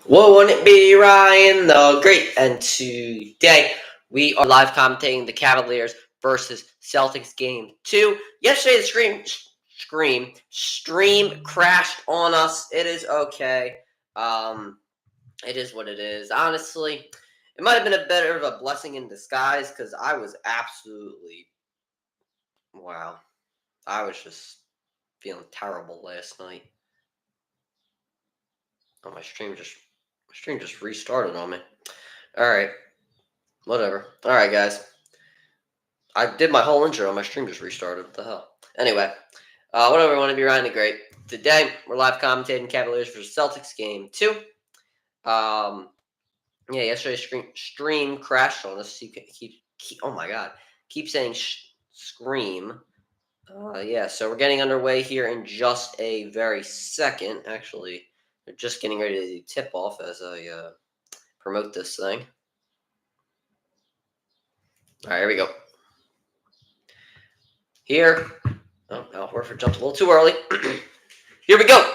Won't it be Ryan the Great? And today we are live commentating the Cavaliers versus Celtics game 2. Yesterday the stream crashed on us. It is okay. It is what it is. Honestly, it might have been a better of a blessing in disguise because I was absolutely wow. I was just feeling terrible last night. Oh, my stream just restarted on me. All right. Whatever. All right, guys. I did my whole intro. My stream just restarted. What the hell? Anyway, whatever. I want to be Ryan the Great. Today, we're live commentating Cavaliers versus Celtics game 2. Yeah, yesterday's stream crashed on us. You can keep oh my god. Keep saying scream. Yeah, so we're getting underway here in just a very second. Actually, we're just getting ready to tip off as I promote this thing. All right, here we go. Here. Oh, Al Horford jumped a little too early. Here we go.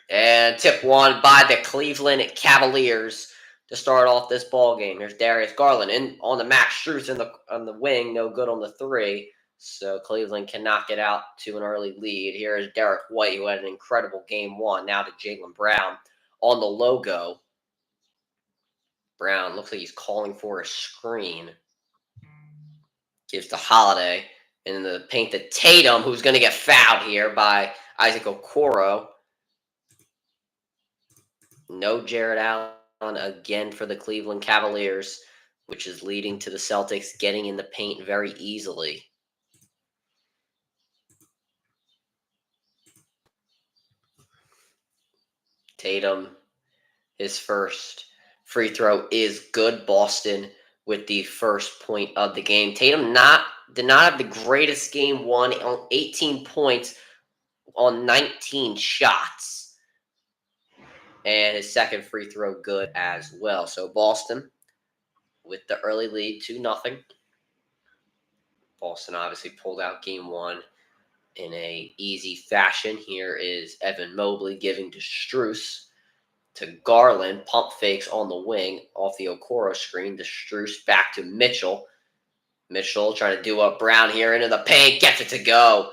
And tip one by the Cleveland Cavaliers to start off this ball game. Here's Darius Garland in on the Max Strus on the wing, no good on the three. So Cleveland cannot get out to an early lead. Here is Derek White, who had an incredible game one. Now to Jaylen Brown on the logo. Brown looks like he's calling for a screen. Gives to Holiday. And in the paint to Tatum, who's going to get fouled here by Isaac Okoro. No Jared Allen again for the Cleveland Cavaliers, which is leading to the Celtics getting in the paint very easily. Tatum, his first free throw is good. Boston with the first point of the game. Tatum did not have the greatest game one, on 18 points on 19 shots. And his second free throw good as well. So Boston with the early lead, 2-0. Boston obviously pulled out game one in a easy fashion. Here is Evan Mobley giving to Strus. To Garland, pump fakes on the wing off the Okoro screen. To Strus, back to Mitchell. Mitchell trying to do up Brown here into the paint, gets it to go.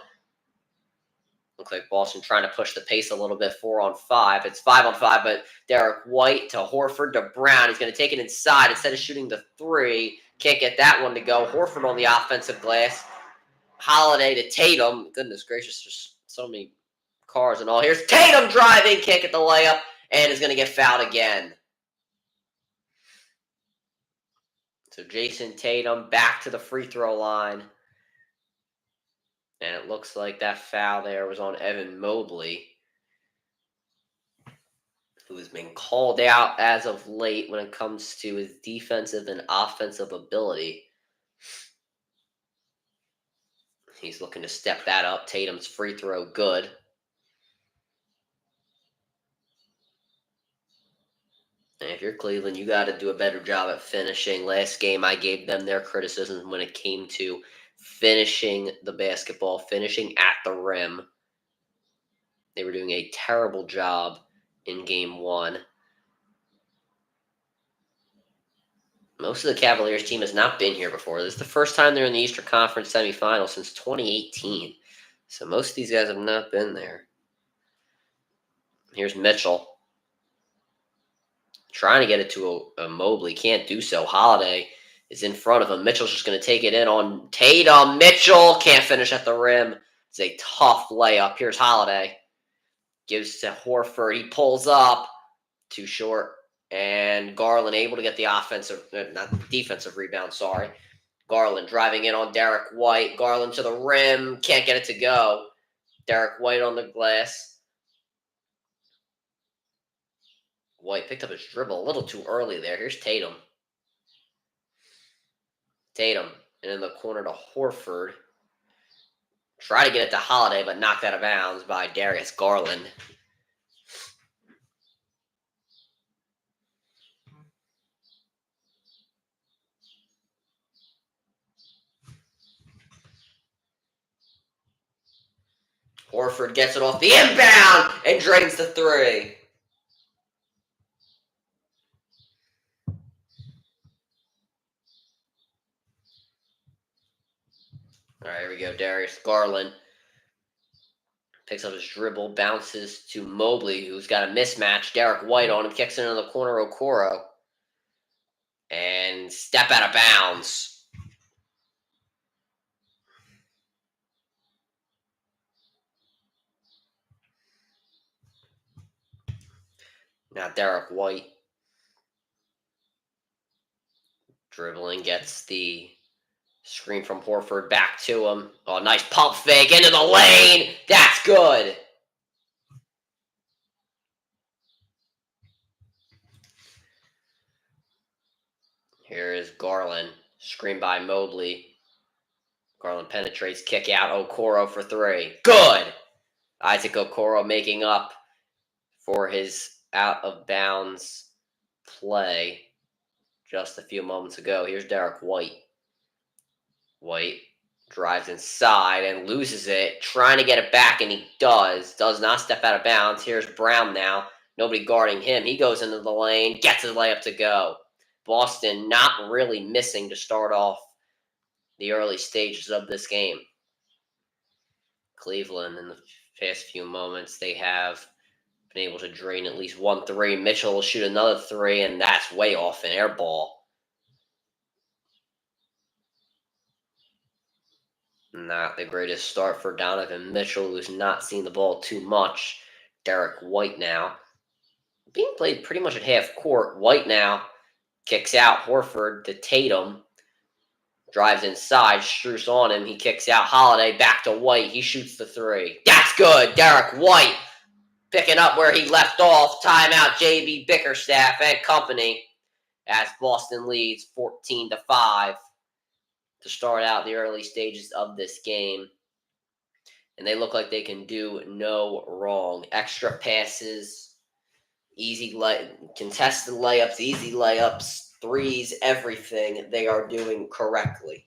Looks like Boston trying to push the pace a little bit, 4-on-5. It's 5-on-5, but Derek White to Horford to Brown. He's going to take it inside instead of shooting the three. Can't get that one to go. Horford on the offensive glass. Holiday to Tatum. Goodness gracious, just so many cars and all. Here's Tatum driving, can't get the layup, and is going to get fouled again. So Jayson Tatum back to the free throw line. And it looks like that foul there was on Evan Mobley, who has been called out as of late when it comes to his defensive and offensive ability. He's looking to step that up. Tatum's free throw good. And if you're Cleveland, you got to do a better job at finishing. Last game, I gave them their criticism when it came to finishing the basketball, finishing at the rim. They were doing a terrible job in game one. Most of the Cavaliers team has not been here before. This is the first time they're in the Eastern Conference semifinal since 2018. So most of these guys have not been there. Here's Mitchell. Trying to get it to a Mobley. Can't do so. Holiday is in front of him. Mitchell's just going to take it in on Tatum. Mitchell can't finish at the rim. It's a tough layup. Here's Holiday. Gives to Horford. He pulls up. Too short. And Garland able to get the defensive rebound, sorry. Garland driving in on Derek White. Garland to the rim. Can't get it to go. Derek White on the glass. White picked up his dribble a little too early there. Here's Tatum. Tatum. And in the corner to Horford. Try to get it to Holiday, but knocked out of bounds by Darius Garland. Horford gets it off the inbound and drains the three. All right, here we go. Darius Garland picks up his dribble, bounces to Mobley, who's got a mismatch. Derek White on him, kicks it into the corner. Okoro. And step out of bounds. Now Derek White dribbling, gets the screen from Horford back to him. Oh, nice pump fake into the lane. That's good. Here is Garland. Screen by Mobley. Garland penetrates, kick out. Okoro for three. Good. Isaac Okoro making up for his out of bounds play just a few moments ago. Here's Derek White. White drives inside and loses it, trying to get it back, and he does not step out of bounds. Here's Brown now, nobody guarding him. He goes into the lane, gets his layup to go. Boston not really missing to start off the early stages of this game. Cleveland, in the past few moments, they have been able to drain at least 1 3. Mitchell will shoot another 3, and that's way off, an air ball. Not the greatest start for Donovan Mitchell, who's not seen the ball too much. Derek White now being played pretty much at half court. White now kicks out. Horford to Tatum. Drives inside. Strus on him. He kicks out. Holiday back to White. He shoots the 3. That's good. Derek White picking up where he left off. Timeout JB Bickerstaff and company as Boston leads 14-5 to start out the early stages of this game. And they look like they can do no wrong. Extra passes, contested layups, easy layups, threes, everything they are doing correctly.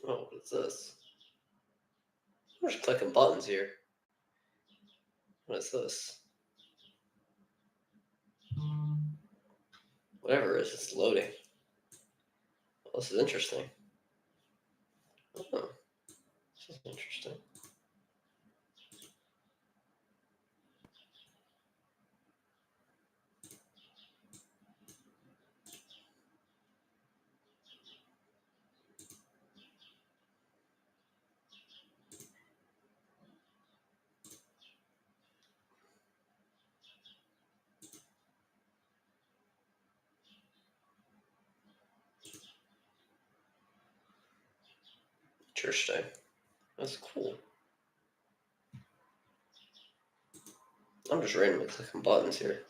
Oh, what's this? I'm just clicking buttons here. What is this? Whatever it is, it's loading. Well, this is interesting. Oh, this is interesting. Interesting. That's cool. I'm just randomly clicking buttons here.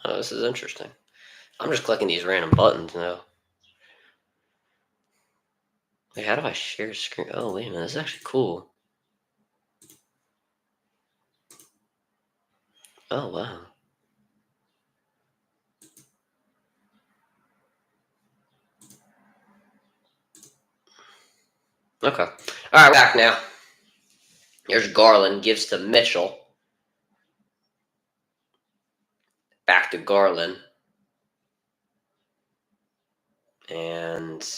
Oh, this is interesting. I'm just clicking these random buttons now. Wait, how do I share screen? Oh, wait a minute. This is actually cool. Oh, wow. Okay. All right, we're back now. Here's Garland. Gives to Mitchell. Back to Garland. And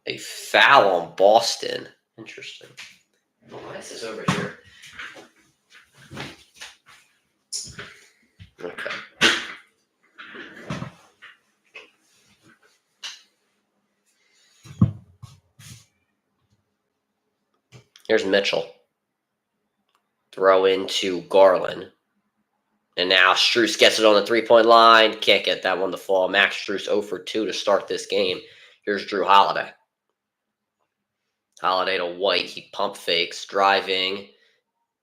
a foul on Boston. Interesting. Why is this over here? Okay. Here's Mitchell. Throw into Garland. And now Strus gets it on the three-point line. Can't get that one to fall. Max Strus 0 for 2 to start this game. Here's Drew Holiday. Holiday to White. He pump fakes, driving.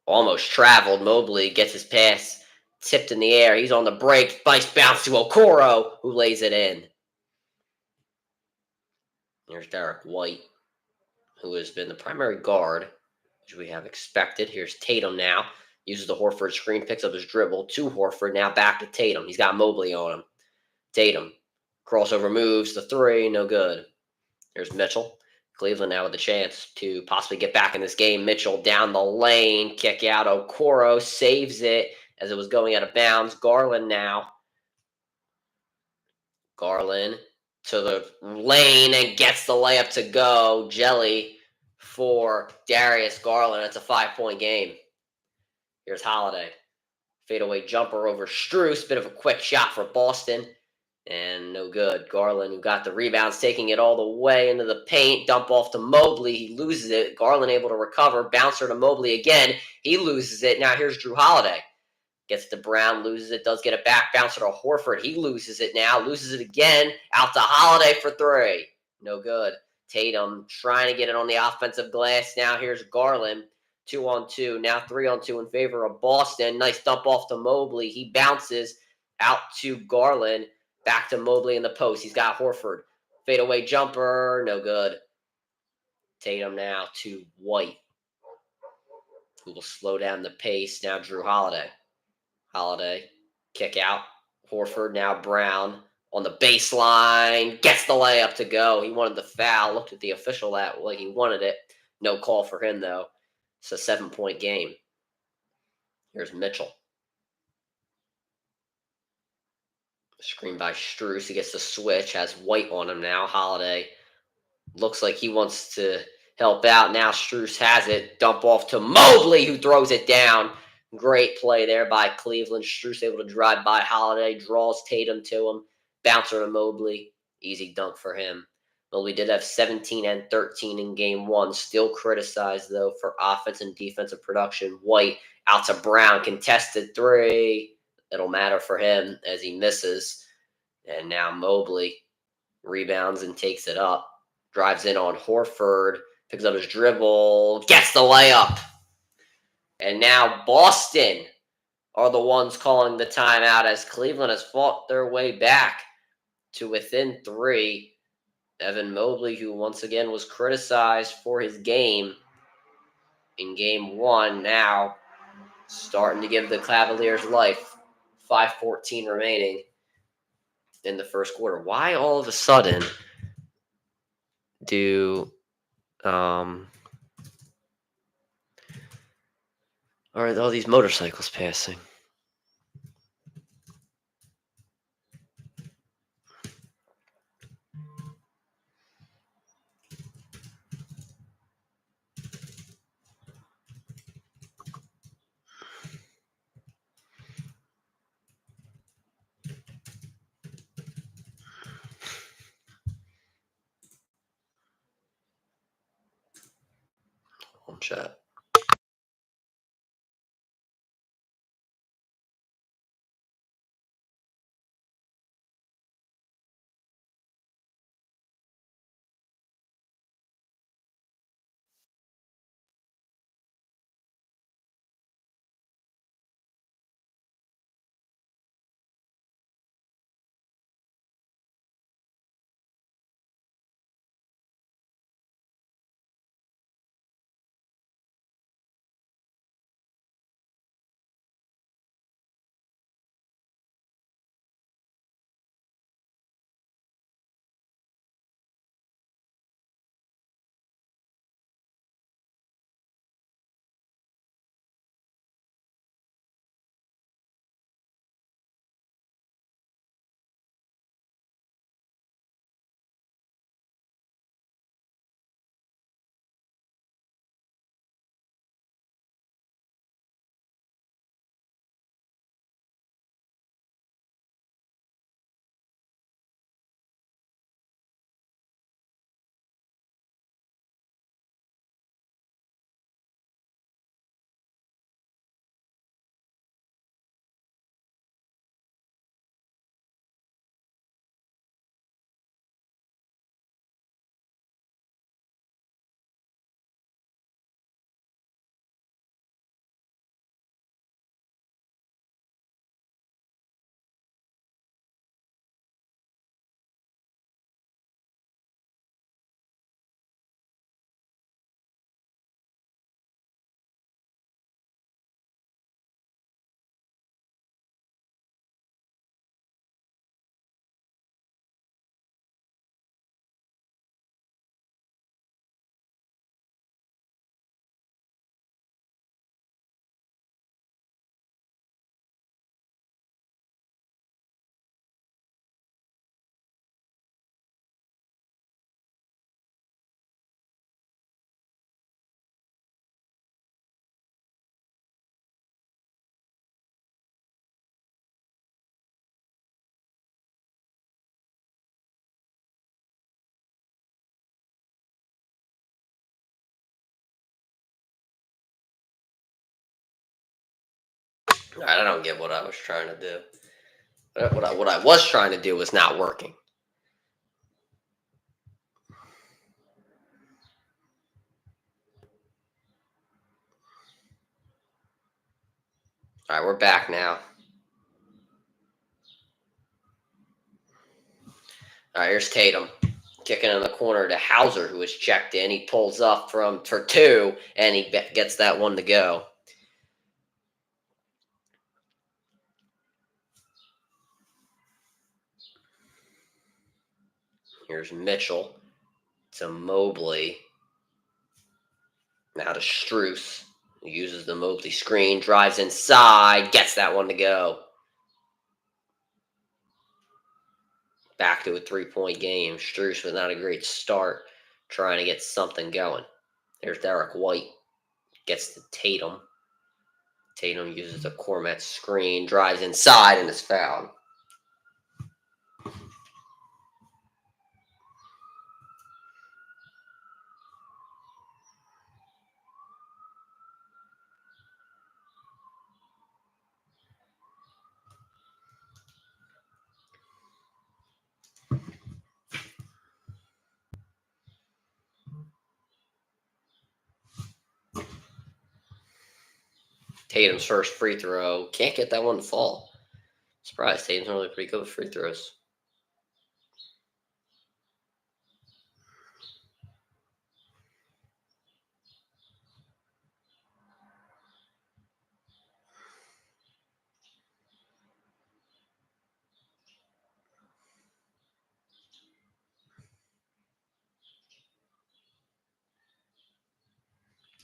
Almost traveled. Mobley gets his pass tipped in the air. He's on the break. Nice bounce to Okoro, who lays it in. Here's Derek White, who has been the primary guard, which we have expected. Here's Tatum now. Uses the Horford screen, picks up his dribble to Horford. Now back to Tatum. He's got Mobley on him. Tatum. Crossover moves. The three. No good. Here's Mitchell. Cleveland now with a chance to possibly get back in this game. Mitchell down the lane. Kick out. Okoro saves it as it was going out of bounds. Garland now. Garland to the lane and gets the layup to go. Jelly for Darius Garland. It's a 5-point game. Here's Holiday. Fadeaway jumper over Strus. Bit of a quick shot for Boston. And no good. Garland, who got the rebounds, taking it all the way into the paint. Dump off to Mobley. He loses it. Garland able to recover. Bouncer to Mobley again. He loses it. Now here's Drew Holiday. Gets to Brown, loses it, does get it back. Bouncer to Horford. He loses it now. Loses it again. Out to Holiday for three. No good. Tatum trying to get it on the offensive glass. Now here's Garland. 2-on-2. Now 3-on-2 in favor of Boston. Nice dump off to Mobley. He bounces out to Garland. Back to Mobley in the post. He's got Horford. Fadeaway jumper. No good. Tatum now to White, who will slow down the pace. Now Drew Holiday. Holiday, kick out. Horford, now Brown on the baseline. Gets the layup to go. He wanted the foul. Looked at the official that way. He wanted it. No call for him, though. It's a 7-point game. Here's Mitchell. Screen by Strus. He gets the switch. Has White on him now. Holiday looks like he wants to help out. Now Strus has it. Dump off to Mobley, who throws it down. Great play there by Cleveland. Strus able to drive by Holiday. Draws Tatum to him. Bouncer to Mobley. Easy dunk for him. Mobley did have 17 and 13 in game one. Still criticized, though, for offense and defensive production. White out to Brown. Contested three. It'll matter for him as he misses. And now Mobley rebounds and takes it up. Drives in on Horford. Picks up his dribble. Gets the layup. And now Boston are the ones calling the timeout as Cleveland has fought their way back to within three. Evan Mobley, who once again was criticized for his game in game one, now starting to give the Cavaliers life. 5:14 remaining in the first quarter. Why all of a sudden do are all these motorcycles passing? Chat. I don't get what I was trying to do. What I was trying to do was not working. All right, we're back now. All right, here's Tatum kicking in the corner to Hauser, who is checked in. He pulls up for two, and he gets that one to go. Here's Mitchell to Mobley. Now to Strus. He uses the Mobley screen, drives inside, gets that one to go. Back to a 3-point game. Strus with not a great start, trying to get something going. There's Derek White. Gets to Tatum. Tatum uses a Cormet screen, drives inside, and is fouled. Tatum's first free throw. Can't get that one to fall. Surprised. Tatum's really pretty good with free throws.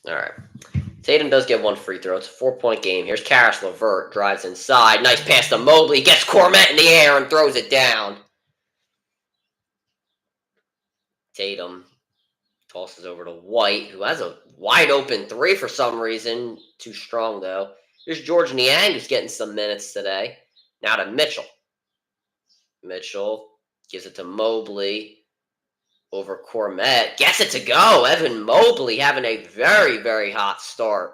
All right. Tatum does get one free throw. It's a 4-point game. Here's Karis LeVert. Drives inside. Nice pass to Mobley. Gets Cormet in the air and throws it down. Tatum tosses over to White, who has a wide open three for some reason. Too strong, though. Here's George Niang, who's getting some minutes today. Now to Mitchell. Mitchell gives it to Mobley over Cormet. Gets it to go. Evan Mobley having a very, very hot start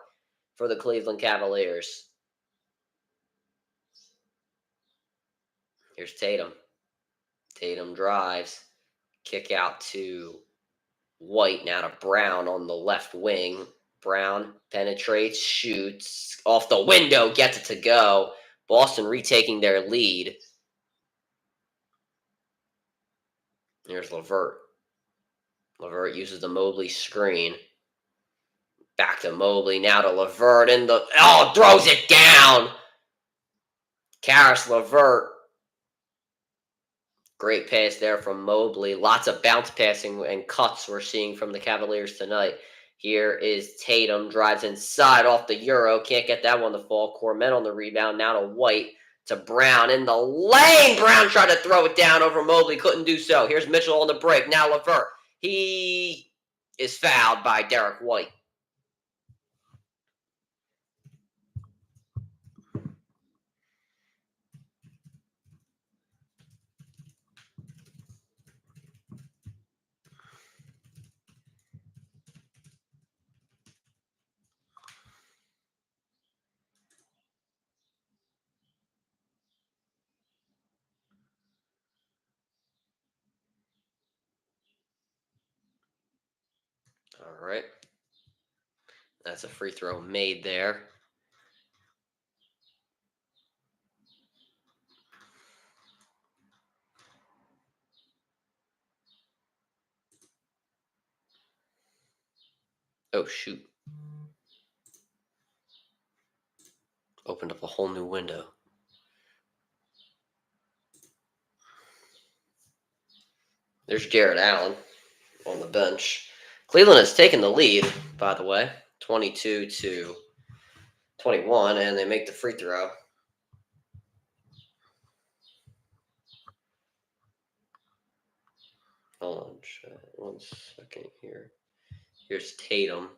for the Cleveland Cavaliers. Here's Tatum. Tatum drives. Kick out to White, now to Brown on the left wing. Brown penetrates, shoots off the window, gets it to go. Boston retaking their lead. Here's LeVert. LeVert uses the Mobley screen. Back to Mobley, now to LeVert, and throws it down. Karis LeVert. Great pass there from Mobley. Lots of bounce passing and cuts we're seeing from the Cavaliers tonight. Here is Tatum. Drives inside off the Euro. Can't get that one to fall. Cormet on the rebound. Now to White. To Brown in the lane. Brown tried to throw it down over Mobley. Couldn't do so. Here's Mitchell on the break. Now LeVert. He is fouled by Derek White. All right. That's a free throw made there. Oh, shoot. Opened up a whole new window. There's Jared Allen on the bench. Cleveland has taken the lead, by the way, 22-21, and they make the free throw. Hold on, 1 second here. Here's Tatum.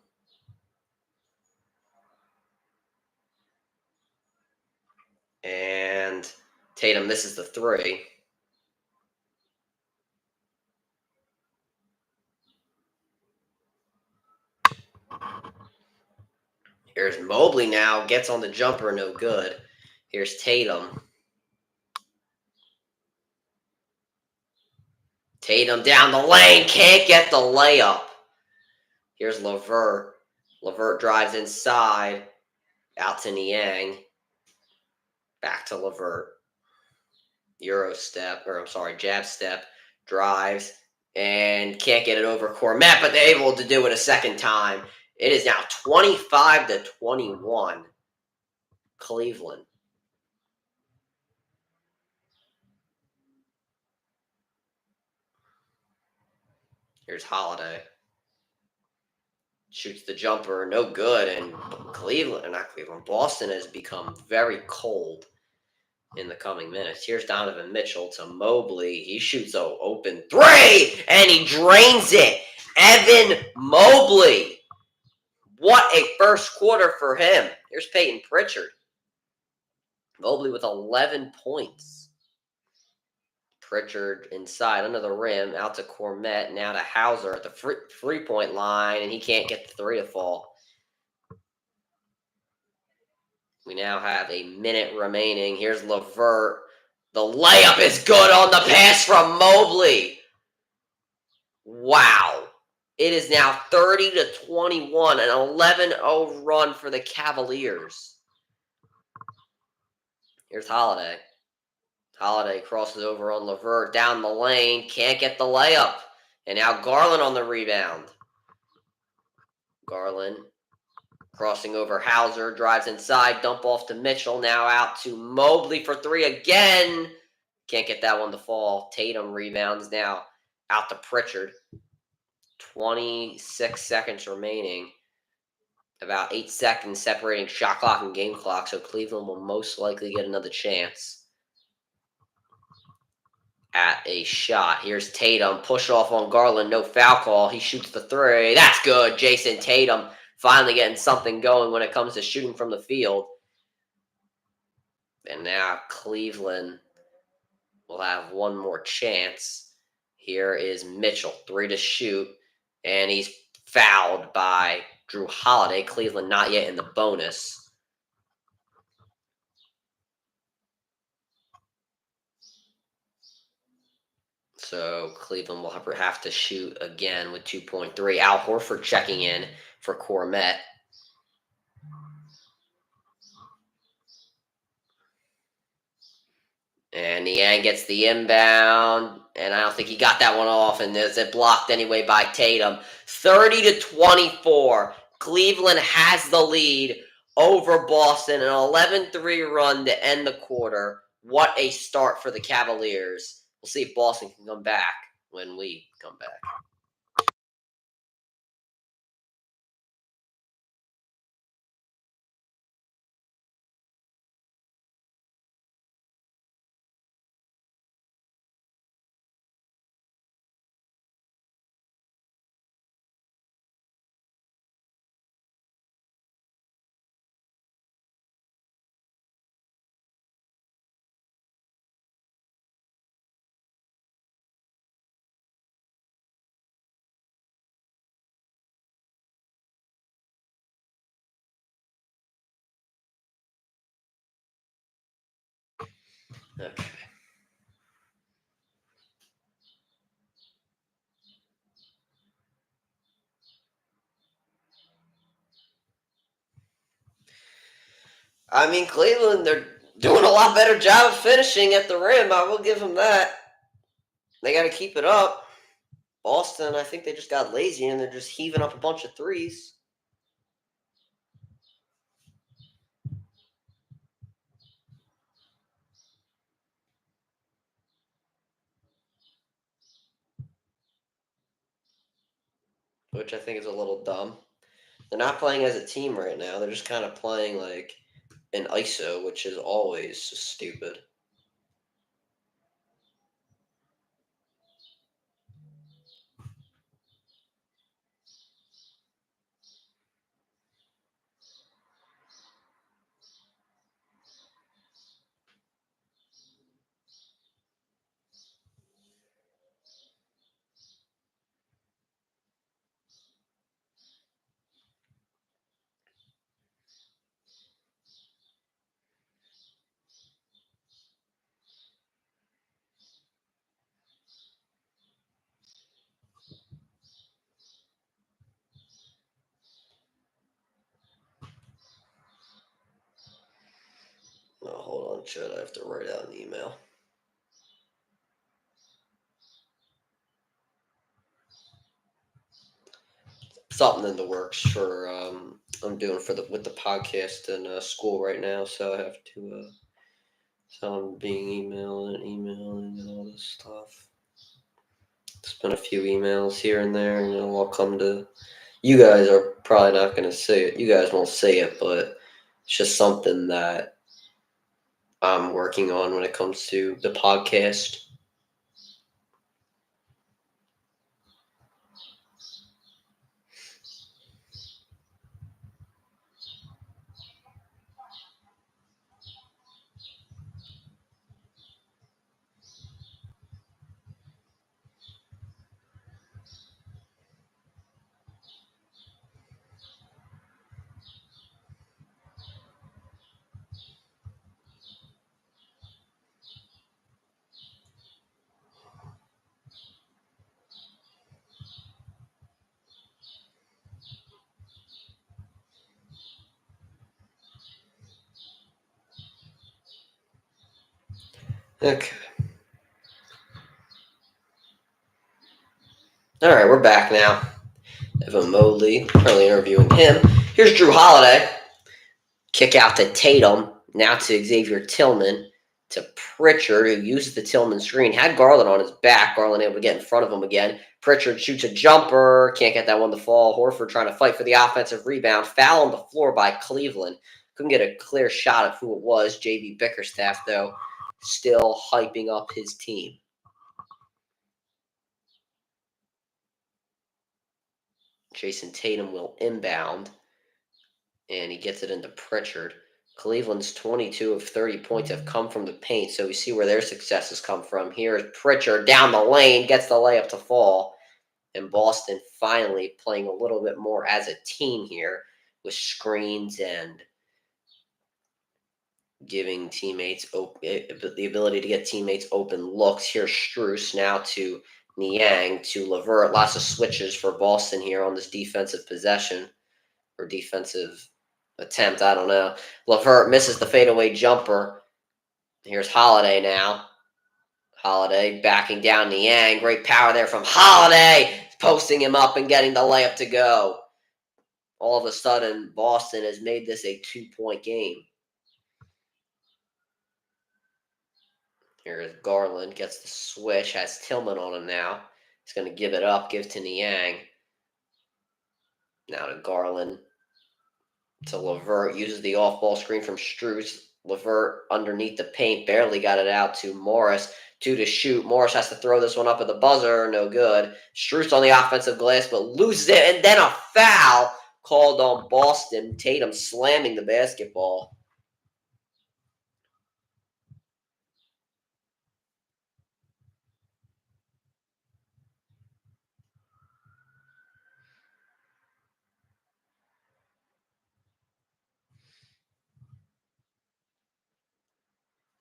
And Tatum misses the three. Here's Mobley now. Gets on the jumper, no good. Here's Tatum. Tatum down the lane, can't get the layup. Here's LeVert. LeVert drives inside, out to Niang. Back to LeVert. Jab step, drives, and can't get it over Cormet, but they're able to do it a second time. It is now 25-21, Cleveland. Here's Holiday. Shoots the jumper, no good, and Boston has become very cold in the coming minutes. Here's Donovan Mitchell to Mobley. He shoots an open three, and he drains it. Evan Mobley. What a first quarter for him. Here's Peyton Pritchard. Mobley with 11 points. Pritchard inside under the rim, out to Cormet, now to Hauser at the three-point line, and he can't get the three to fall. We now have a minute remaining. Here's LeVert. The layup is good on the pass from Mobley. Wow. It is now 30-21, an 11-0 run for the Cavaliers. Here's Holiday. Holiday crosses over on LeVert, down the lane, can't get the layup. And now Garland on the rebound. Garland crossing over Hauser, drives inside, dump off to Mitchell, now out to Mobley for three again. Can't get that one to fall. Tatum rebounds now out to Pritchard. 26 seconds remaining. About 8 seconds separating shot clock and game clock, so Cleveland will most likely get another chance at a shot. Here's Tatum. Push off on Garland. No foul call. He shoots the three. That's good. Jayson Tatum finally getting something going when it comes to shooting from the field. And now Cleveland will have one more chance. Here is Mitchell. Three to shoot. And he's fouled by Drew Holiday. Cleveland not yet in the bonus. So Cleveland will have to shoot again with 2.3. Al Horford checking in for Cormet. And Niang gets the inbound, and I don't think he got that one off, and is it blocked anyway by Tatum. 30-24. Cleveland has the lead over Boston, an 11-3 run to end the quarter. What a start for the Cavaliers. We'll see if Boston can come back when we come back. Okay. I mean, Cleveland, they're doing a lot better job of finishing at the rim. I will give them that. They got to keep it up. Boston, I think they just got lazy and they're just heaving up a bunch of threes. Which I think is a little dumb. They're not playing as a team right now. They're just kind of playing like an ISO, which is always stupid. Watch it. I have to write out an email. Something in the works for I'm doing with the podcast and school right now, so I have to. So I'm being emailing, and all this stuff. It's been a few emails here and there, and I'll come to. You guys are probably not going to say it. You guys won't say it, but it's just something that I'm working on when it comes to the podcast. Okay. All right, we're back now. Evan Mobley, currently interviewing him. Here's Drew Holiday. Kick out to Tatum. Now to Xavier Tillman. To Pritchard, who uses the Tillman screen. Had Garland on his back. Garland able to get in front of him again. Pritchard shoots a jumper. Can't get that one to fall. Horford trying to fight for the offensive rebound. Foul on the floor by Cleveland. Couldn't get a clear shot of who it was. JB Bickerstaff, though, still hyping up his team. Jayson Tatum will inbound, and he gets it into Pritchard. Cleveland's 22 of 30 points have come from the paint, so we see where their successes come from. Here is Pritchard down the lane, gets the layup to fall, and Boston finally playing a little bit more as a team here with screens and giving teammates the ability to get teammates open looks. Here's Strus now to Niang to LeVert. Lots of switches for Boston here on this defensive possession or defensive attempt. I don't know. LeVert misses the fadeaway jumper. Here's Holiday now. Holiday backing down Niang. Great power there from Holiday, posting him up and getting the layup to go. All of a sudden, Boston has made this a 2-point game. Here's Garland, gets the switch, has Tillman on him now. He's going to give it up, give to Niang. Now to Garland. To LeVert, uses the off-ball screen from Strus. LeVert underneath the paint, barely got it out to Morris. 2 to shoot. Morris has to throw this one up at the buzzer, no good. Strus on the offensive glass, but loses it, and then a foul called on Boston. Tatum slamming the basketball.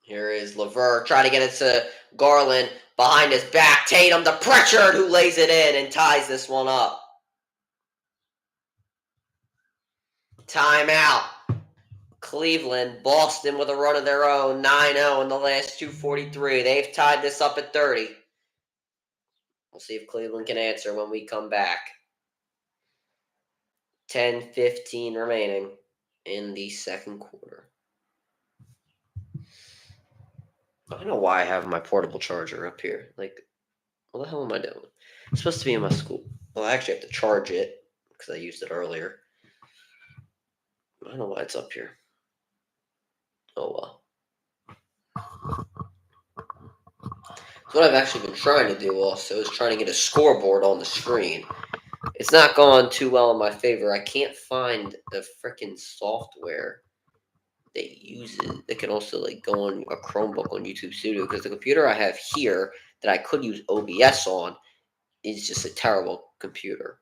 Here is LeVert trying to get it to Garland behind his back. Tatum to Pritchard, who lays it in and ties this one up. Timeout. Cleveland, Boston with a run of their own, 9-0 in the last 2:43. They've tied this up at 30. We'll see if Cleveland can answer when we come back. 10:15 remaining in the second quarter. I don't know why I have my portable charger up here. Like, what the hell am I doing? It's supposed to be in my school. Well, I actually have to charge it because I used it earlier. I don't know why it's up here. Oh, well. What I've actually been trying to do also is trying to get a scoreboard on the screen. It's not going too well in my favor. I can't find the freaking software that uses that can also like go on a Chromebook on YouTube Studio, because the computer I have here that I could use OBS on is just a terrible computer.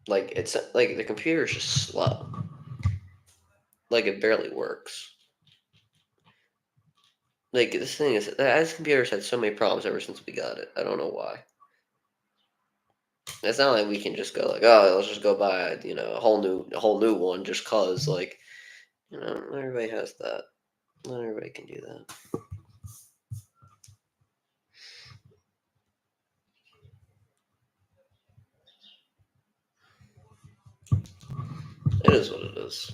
Like, it's like the computer is just slow. Like, it barely works. Like, this thing is, this computer's had so many problems ever since we got it. I don't know why. It's not like we can just go like, oh, let's just go buy, a whole new one just cause, like, not everybody has that. Not everybody can do that. It is what it is.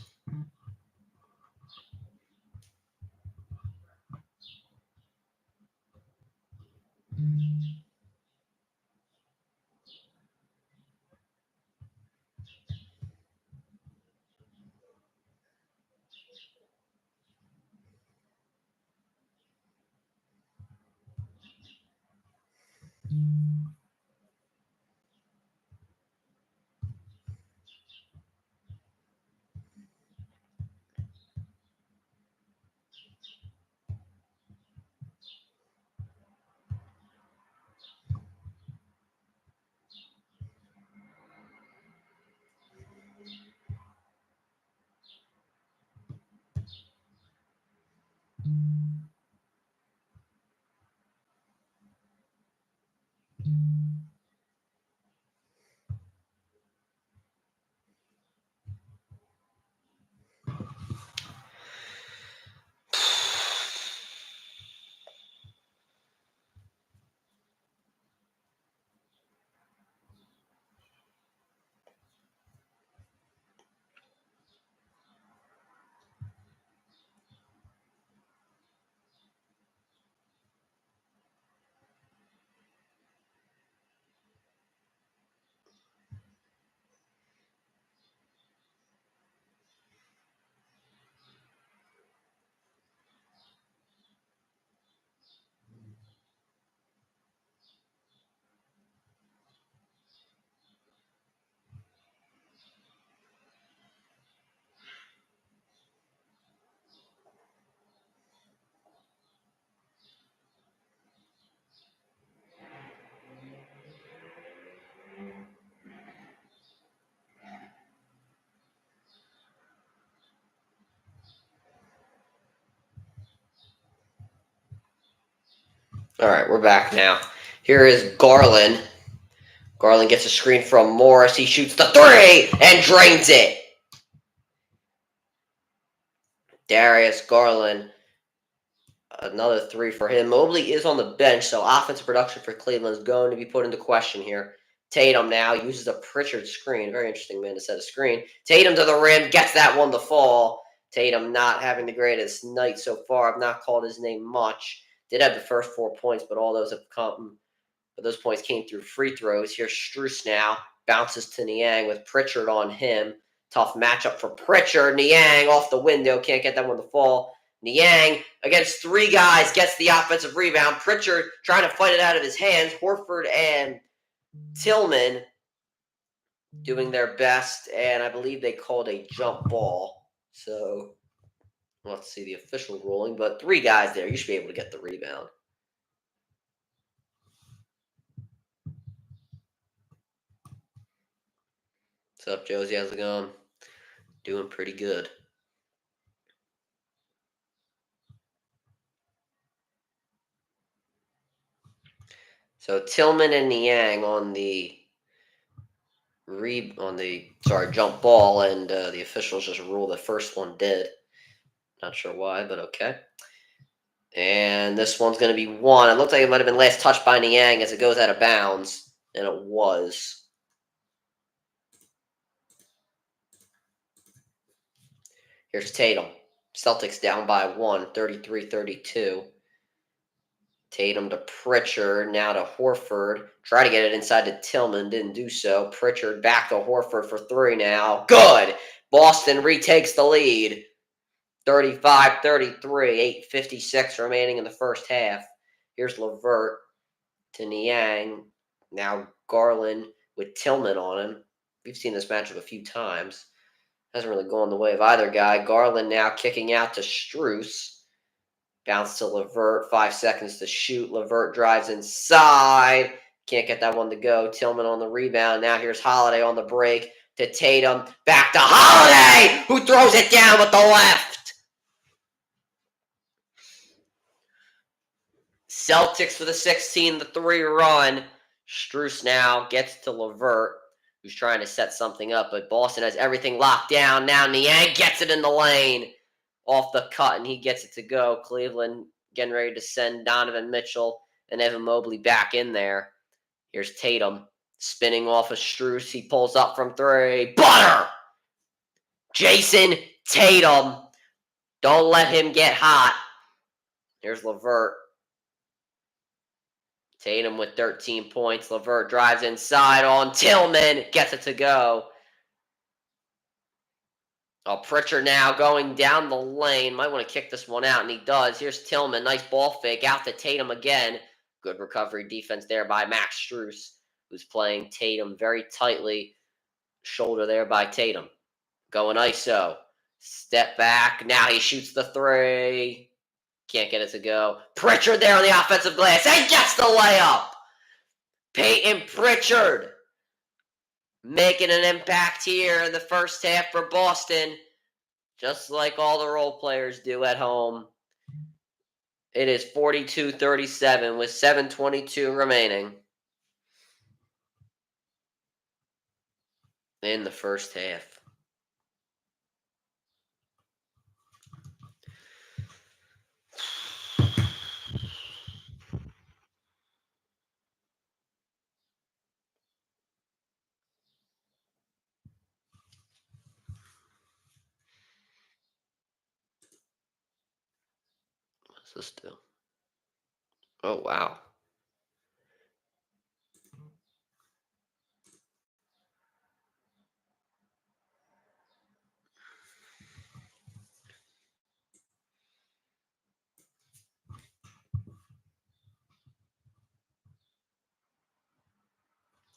All right, we're back now. Here is Garland. Garland gets a screen from Morris. He shoots the three and drains it. Darius Garland, another three for him. Mobley is on the bench, so offensive production for Cleveland is going to be put into question here. Tatum now uses a Pritchard screen. Very interesting man to set a screen. Tatum to the rim, gets that one to fall. Tatum not having the greatest night so far. I've not called his name much. Did have the first 4 points, but all those have come. But those points came through free throws. Here's Strus now. Bounces to Niang with Pritchard on him. Tough matchup for Pritchard. Niang off the window. Can't get that one to fall. Niang against three guys gets the offensive rebound. Pritchard trying to fight it out of his hands. Horford and Tillman doing their best. And I believe they called a jump ball. So let's see the official ruling. But three guys there. You should be able to get the rebound. What's up, Josie? How's it going? Doing pretty good. So Tillman and Niang on the jump ball, and the officials just ruled the first one dead. Not sure why, but okay. And this one's going to be one. It looks like it might have been last touched by Niang as it goes out of bounds, and it was. Here's Tatum. Celtics down by 1, 33-32. Tatum to Pritchard, now to Horford. Try to get it inside to Tillman, didn't do so. Pritchard back to Horford for three now. Good! Boston retakes the lead. 35-33, 8:56 remaining in the first half. Here's LeVert to Niang. Now Garland with Tillman on him. We've seen this matchup a few times. Hasn't really gone the way of either guy. Garland now kicking out to Strus. Bounce to LeVert. 5 seconds to shoot. LeVert drives inside. Can't get that one to go. Tillman on the rebound. Now here's Holiday on the break to Tatum. Back to Holiday, who throws it down with the left. Celtics for the 16, the 3 run. Strus now gets to Levert, who's trying to set something up, but Boston has everything locked down. Now Niang gets it in the lane off the cut, and he gets it to go. Cleveland getting ready to send Donovan Mitchell and Evan Mobley back in there. Here's Tatum spinning off of Strus. He pulls up from 3. Butter! Jayson Tatum. Don't let him get hot. Here's Levert. Tatum with 13 points. Levert drives inside on Tillman. Gets it to go. Pritchard now going down the lane. Might want to kick this one out, and he does. Here's Tillman. Nice ball fake out to Tatum again. Good recovery defense there by Max Strus, who's playing Tatum very tightly. Shoulder there by Tatum. Going ISO. Step back. Now he shoots the 3. Can't get it to go. Pritchard there on the offensive glass. And gets the layup. Peyton Pritchard making an impact here in the first half for Boston. Just like all the role players do at home. It is 42-37 with 7:22 remaining in the first half. What's this do? Oh, wow.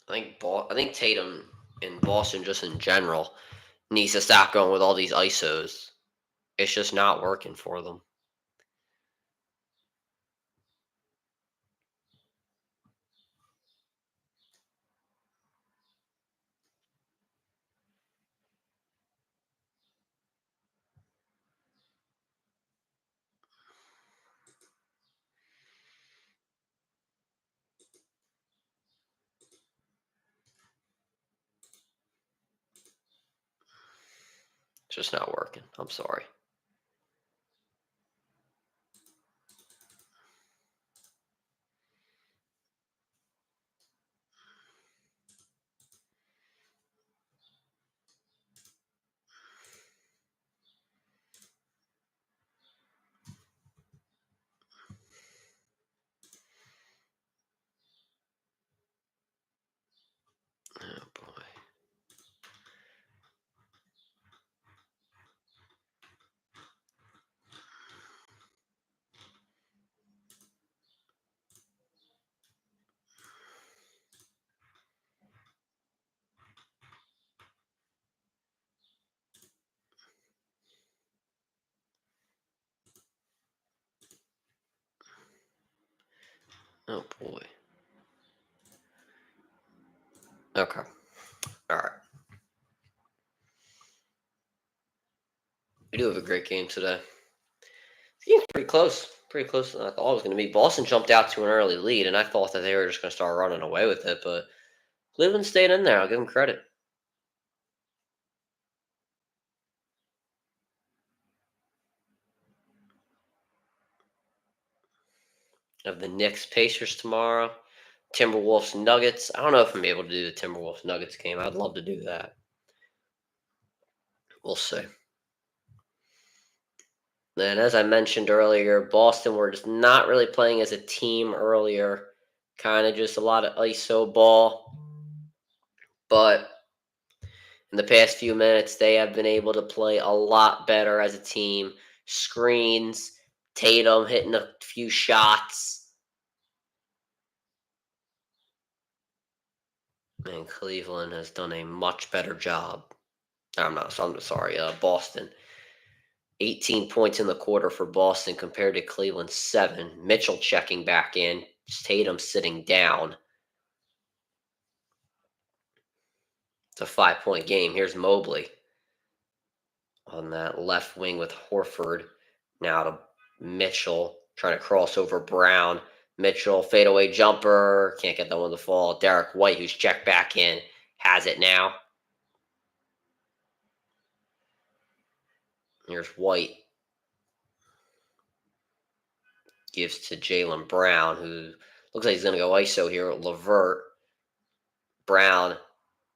I think Tatum in Boston, just in general, needs to stop going with all these ISOs. It's just not working for them. It's just not working. I'm sorry. Oh, boy. Oh, boy. Okay. All right. We do have a great game today. The game's pretty close. Pretty close than I thought it was going to be. Boston jumped out to an early lead, and I thought that they were just going to start running away with it, but Cleveland stayed in there. I'll give them credit. Of the Knicks Pacers tomorrow. Timberwolves Nuggets. I don't know if I'm able to do the Timberwolves Nuggets game. I'd love to do that. We'll see. And as I mentioned earlier, Boston were just not really playing as a team earlier. Kind of just a lot of ISO ball. But in the past few minutes, they have been able to play a lot better as a team. Screens, Tatum hitting a few shots. And Cleveland has done a much better job. I'm sorry, Boston. 18 points in the quarter for Boston compared to Cleveland's 7. Mitchell checking back in. Tatum sitting down. It's a 5-point game. Here's Mobley on that left wing with Horford. Now to Mitchell trying to cross over Brown. Mitchell, fadeaway jumper. Can't get that one to fall. Derek White, who's checked back in, has it now. Here's White. Gives to Jaylen Brown, who looks like he's going to go ISO here. LeVert. Brown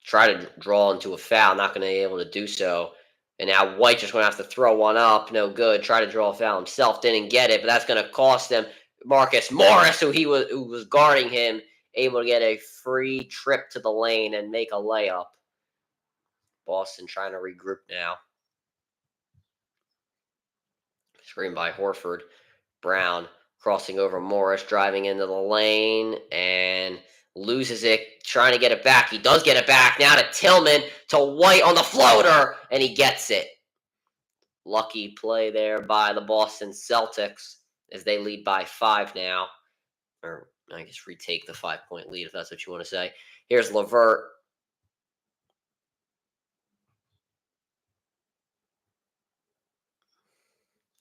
try to draw into a foul, not going to be able to do so. And now White just going to have to throw one up. No good. Try to draw a foul himself. Didn't get it, but that's going to cost them. Marcus Morris, who was guarding him, able to get a free trip to the lane and make a layup. Boston trying to regroup now. Screen by Horford. Brown crossing over Morris, driving into the lane, and loses it, trying to get it back. He does get it back. Now to Tillman, to White on the floater, and he gets it. Lucky play there by the Boston Celtics as they lead by 5 now. Or I guess retake the 5-point lead if that's what you want to say. Here's LeVert.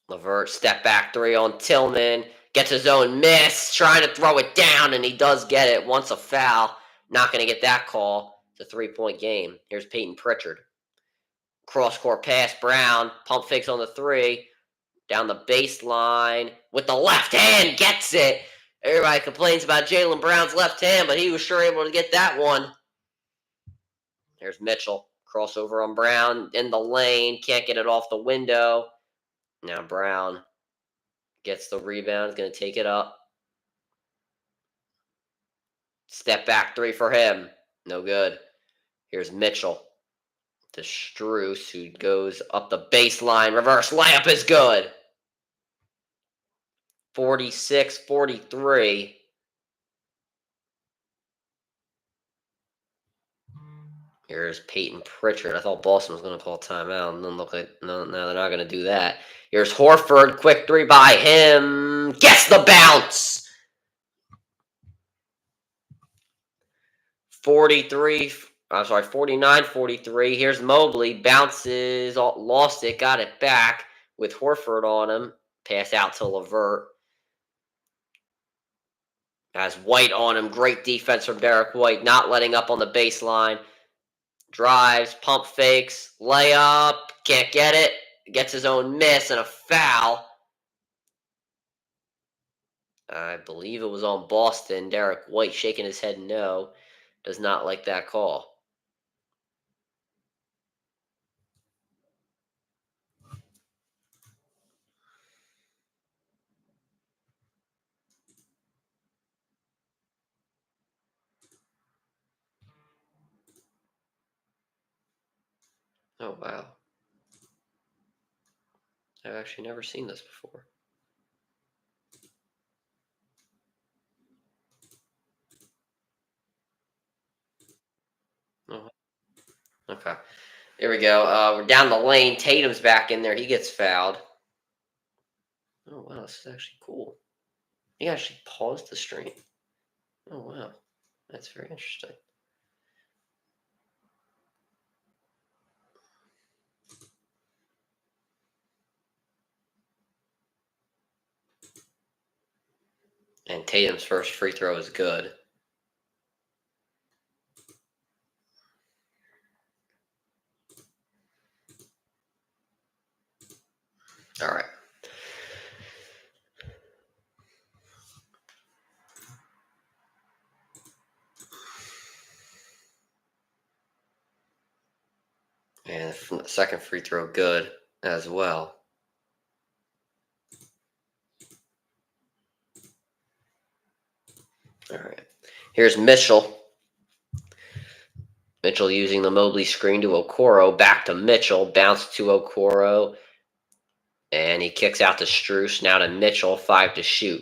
LeVert, step back 3 on Tillman. Gets his own miss, trying to throw it down, and he does get it. Wants a foul. Not going to get that call. It's a 3-point game. Here's Peyton Pritchard. Cross-court pass, Brown. Pump fakes on the 3. Down the baseline with the left hand. Gets it. Everybody complains about Jaylen Brown's left hand, but he was sure able to get that one. There's Mitchell. Crossover on Brown in the lane. Can't get it off the window. Now Brown gets the rebound. Is going to take it up. Step back 3 for him. No good. Here's Mitchell to Strus, who goes up the baseline. Reverse layup is good. 46-43. Here's Peyton Pritchard. I thought Boston was going to call timeout, and then look like no, they're not going to do that. Here's Horford, quick 3 by him. Gets the bounce. 49-43. Here's Mobley. Bounces, lost it, got it back with Horford on him. Pass out to LeVert. Has White on him. Great defense from Derek White, not letting up on the baseline. Drives, pump fakes, layup. Can't get it. Gets his own miss and a foul. I believe it was on Boston. Derek White shaking his head no. Does not like that call. Oh, wow. I've actually never seen this before. Oh, okay. Here we go. We're down the lane. Tatum's back in there. He gets fouled. Oh, wow. This is actually cool. He actually paused the stream. Oh, wow. That's very interesting. And Tatum's first free throw is good. All right. And from the second free throw, good as well. All right. Here's Mitchell. Mitchell using the Mobley screen to Okoro. Back to Mitchell. Bounce to Okoro. And he kicks out to Strus. Now to Mitchell. 5 to shoot.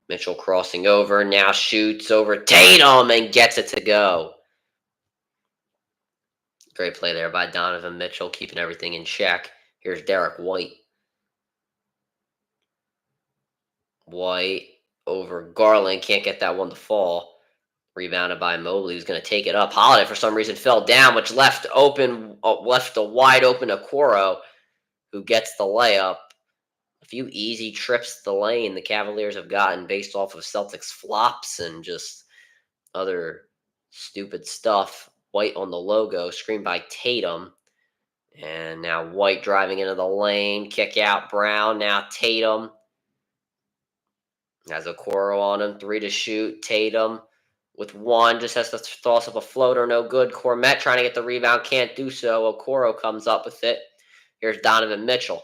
Mitchell crossing over. Now shoots over Tatum and gets it to go. Great play there by Donovan Mitchell, keeping everything in check. Here's Derek White. White over Garland. Can't get that one to fall. Rebounded by Mobley, who's going to take it up. Holiday, for some reason, fell down, which left a wide open Okoro, who gets the layup. few easy trips to the lane the Cavaliers have gotten based off of Celtics flops and just other stupid stuff. White on the logo, screened by Tatum. And now White driving into the lane, kick out Brown. Now Tatum has Okoro on him, 3 to shoot. Tatum with 1, just has to toss up a floater, no good. Cormet trying to get the rebound, can't do so. Okoro comes up with it. Here's Donovan Mitchell.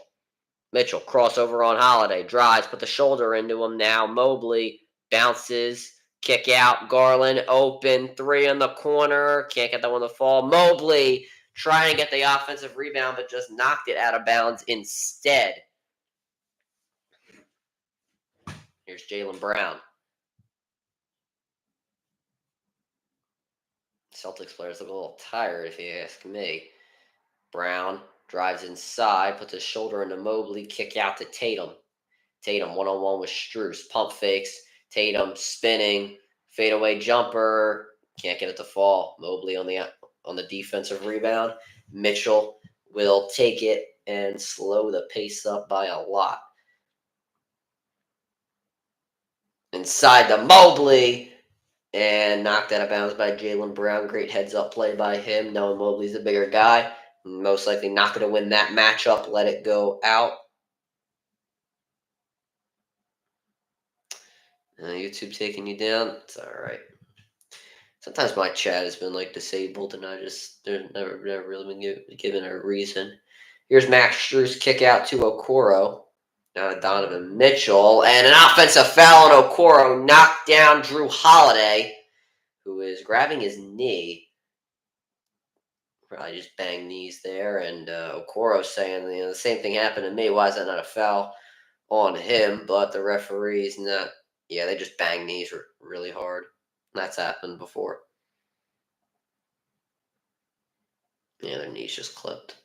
Mitchell, crossover on Holiday, drives, put the shoulder into him now. Mobley bounces, kick out. Garland open, 3 in the corner. Can't get that one to fall. Mobley trying to get the offensive rebound, but just knocked it out of bounds instead. Here's Jaylen Brown. Celtics players look a little tired, if you ask me. Brown drives inside, puts his shoulder into Mobley, kick out to Tatum. Tatum one-on-one with Strus, pump fakes. Tatum spinning, fadeaway jumper, can't get it to fall. Mobley on the defensive rebound. Mitchell will take it and slow the pace up by a lot. Inside to Mobley, and knocked out of bounds by Jaylen Brown. Great heads-up play by him, knowing Mobley's a bigger guy. Most likely not going to win that matchup. Let it go out. YouTube taking you down. It's all right. Sometimes my chat has been like disabled, and there's never really been given a reason. Here's Max Strus kick out to Okoro. Now to Donovan Mitchell, and an offensive foul on Okoro, knocked down Drew Holiday, who is grabbing his knee. Probably just banged knees there, and Okoro saying, the same thing happened to me. Why is that not a foul on him? But the referee's not. Yeah, they just bang knees really hard. That's happened before. Yeah, their knees just clipped.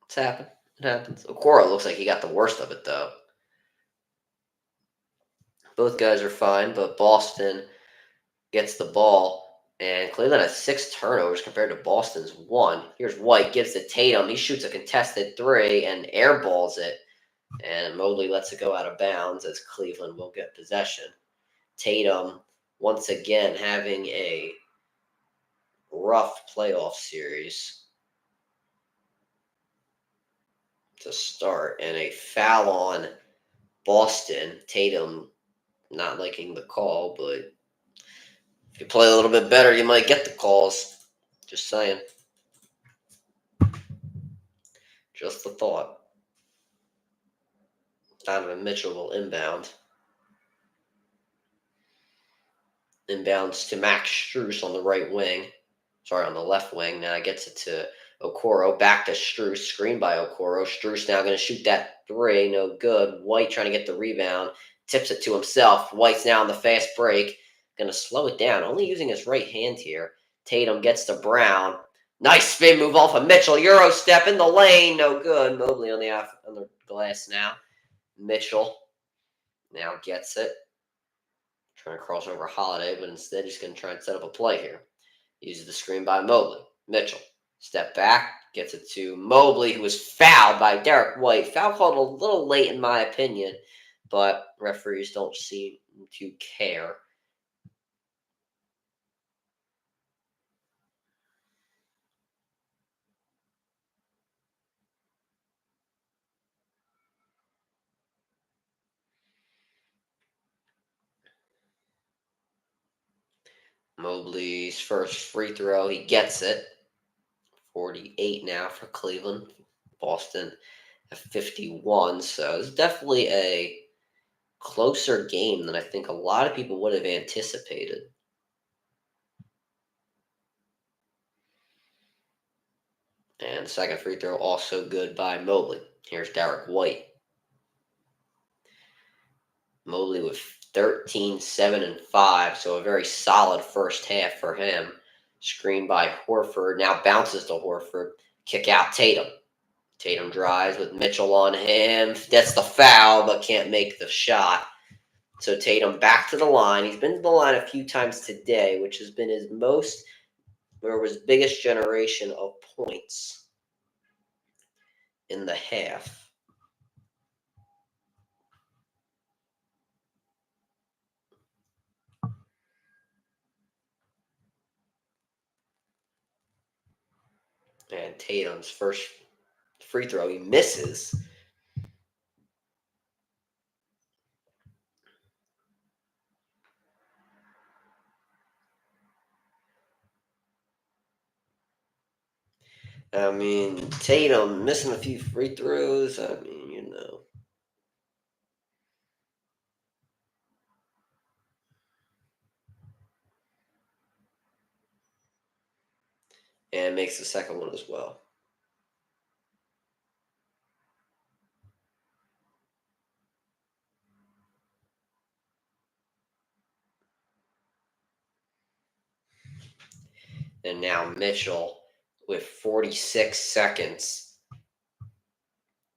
It's happened. It happens. Okoro looks like he got the worst of it, though. Both guys are fine, but Boston gets the ball, and Cleveland has 6 turnovers compared to Boston's 1. Here's White, gives to Tatum. He shoots a contested 3 and airballs it, and Mobley lets it go out of bounds as Cleveland will get possession. Tatum, once again, having a rough playoff series to start, and a foul on Boston. Tatum not liking the call, but if you play a little bit better, you might get the calls. Just saying. Just a thought. Donovan Mitchell will inbound. Inbounds to Max Strus on the right wing. Sorry, on the left wing. Now gets it to Okoro. Back to Strus. Screen by Okoro. Strus now going to shoot that 3. No good. White trying to get the rebound. Tips it to himself. White's now on the fast break. Going to slow it down. Only using his right hand here. Tatum gets to Brown. Nice spin move off of Mitchell. Euro step in the lane. No good. Mobley on the glass now. Mitchell now gets it. Trying to cross over Holiday, but instead he's going to try and set up a play here. Uses the screen by Mobley. Mitchell, step back, gets it to Mobley, who was fouled by Derek White. Foul called a little late in my opinion, but referees don't seem to care. Mobley's first free throw, he gets it. 48 now for Cleveland. Boston at 51, so it's definitely a closer game than I think a lot of people would have anticipated. And the second free throw also good by Mobley. Here's Derek White. Mobley with 13, 7, and 5, so a very solid first half for him. Screen by Horford. Now bounces to Horford. Kick out Tatum. Tatum drives with Mitchell on him. Gets the foul, but can't make the shot. So Tatum back to the line. He's been to the line a few times today, which has been his biggest generation of points in the half. Tatum's first free throw. He misses. I mean, Tatum missing a few free throws. I mean, and makes the second one as well. And now Mitchell, with 46 seconds,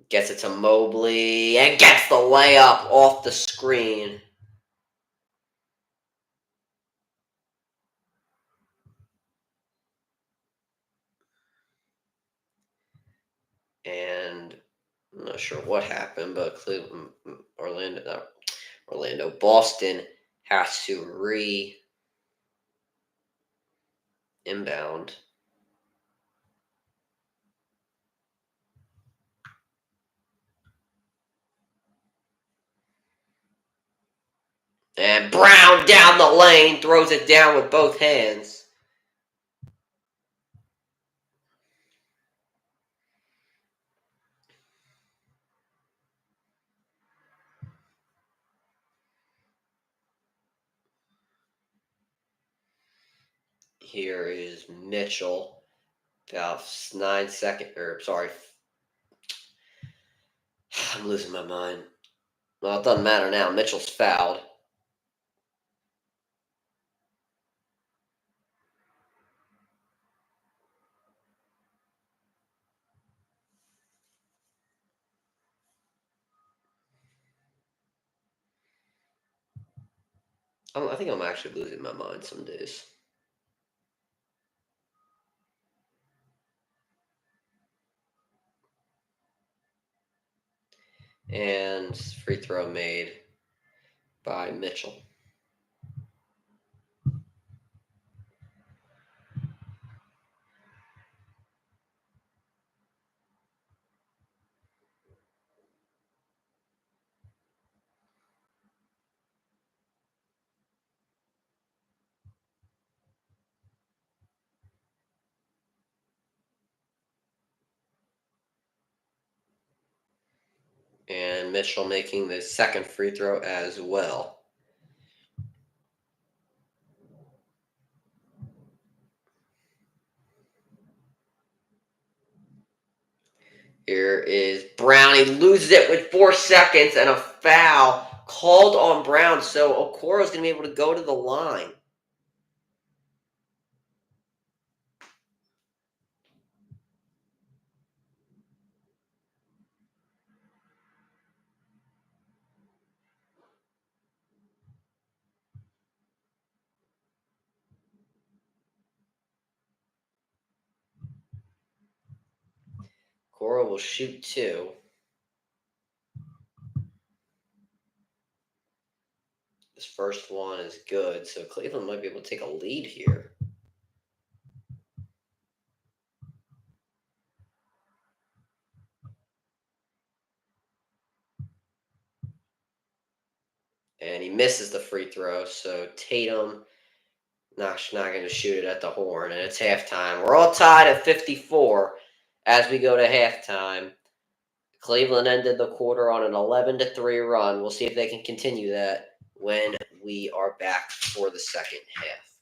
gets it to Mobley and gets the layup off the screen. And I'm not sure what happened, but Boston has to inbound. And Brown down the lane, throws it down with both hands. Here is Mitchell. About 9 seconds, I'm losing my mind. Well, it doesn't matter now. Mitchell's fouled. I think I'm actually losing my mind some days. And free throw made by Mitchell. And Mitchell making the second free throw as well. Here is Brown. He loses it with 4 seconds and a foul called on Brown. So Okoro's going to be able to go to the line. Okoro will shoot 2. This first one is good, so Cleveland might be able to take a lead here. And he misses the free throw, so Tatum not going to shoot it at the horn, and it's halftime. We're all tied at 54 as we go to halftime. Cleveland ended the quarter on an 11-3 run. We'll see if they can continue that when we are back for the second half.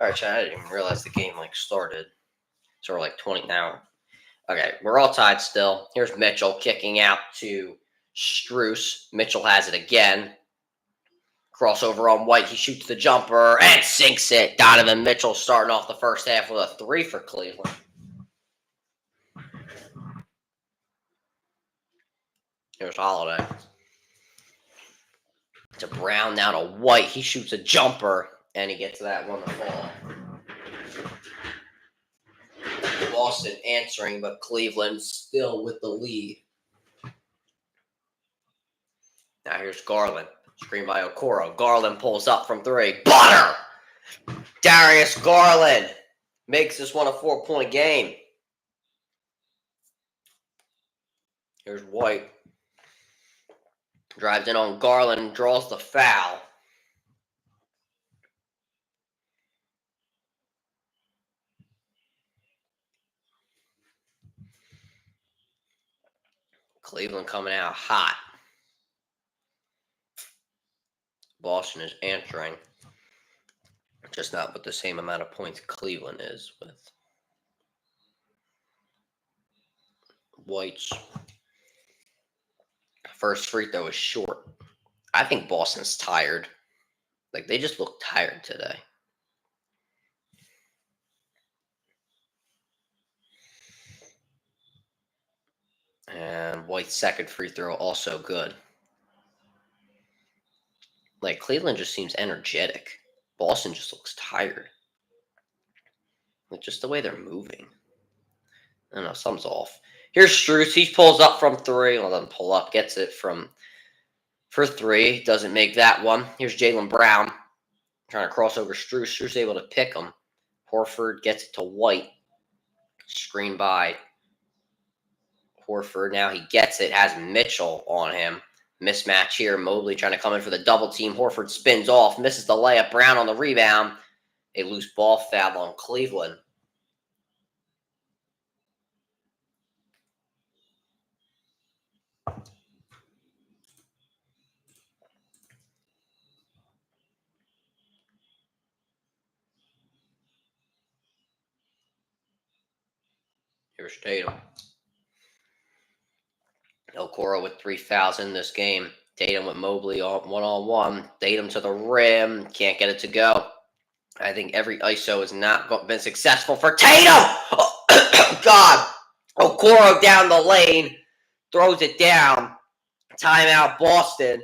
All right, Chad, I didn't even realize the game started. So we're 20 now. Okay, we're all tied still. Here's Mitchell kicking out to Strus. Mitchell has it again. Crossover on White. He shoots the jumper and sinks it. Donovan Mitchell starting off the first half with a 3 for Cleveland. Here's Holiday. To Brown, now to White. He shoots a jumper, and he gets that one to fall. Boston answering, but Cleveland still with the lead. Now here's Garland. Screen by Okoro. Garland pulls up from 3. Butter! Darius Garland makes this one a 4-point game. Here's White. Drives in on Garland, draws the foul. Cleveland coming out hot. Boston is answering. Just not with the same amount of points Cleveland is with. White's first free throw is short. I think Boston's tired. They just look tired today. And White's second free throw also good. Cleveland just seems energetic. Boston just looks tired. Just the way they're moving. I don't know, something's off. Here's Strus. He pulls up from 3. Well, doesn't pull up. Gets it for 3. Doesn't make that one. Here's Jaylen Brown. Trying to cross over Strus. Strus able to pick him. Horford gets it to White. Screen by Horford. Now he gets it. Has Mitchell on him. Mismatch here. Mobley trying to come in for the double team. Horford spins off. Misses the layup. Brown on the rebound. A loose ball foul on Cleveland. Here's Tatum. Okoro with 3 fouls in this game. Tatum with Mobley one-on-one. Tatum to the rim. Can't get it to go. I think every ISO has not been successful for Tatum. Oh, God. Okoro down the lane. Throws it down. Timeout, Boston.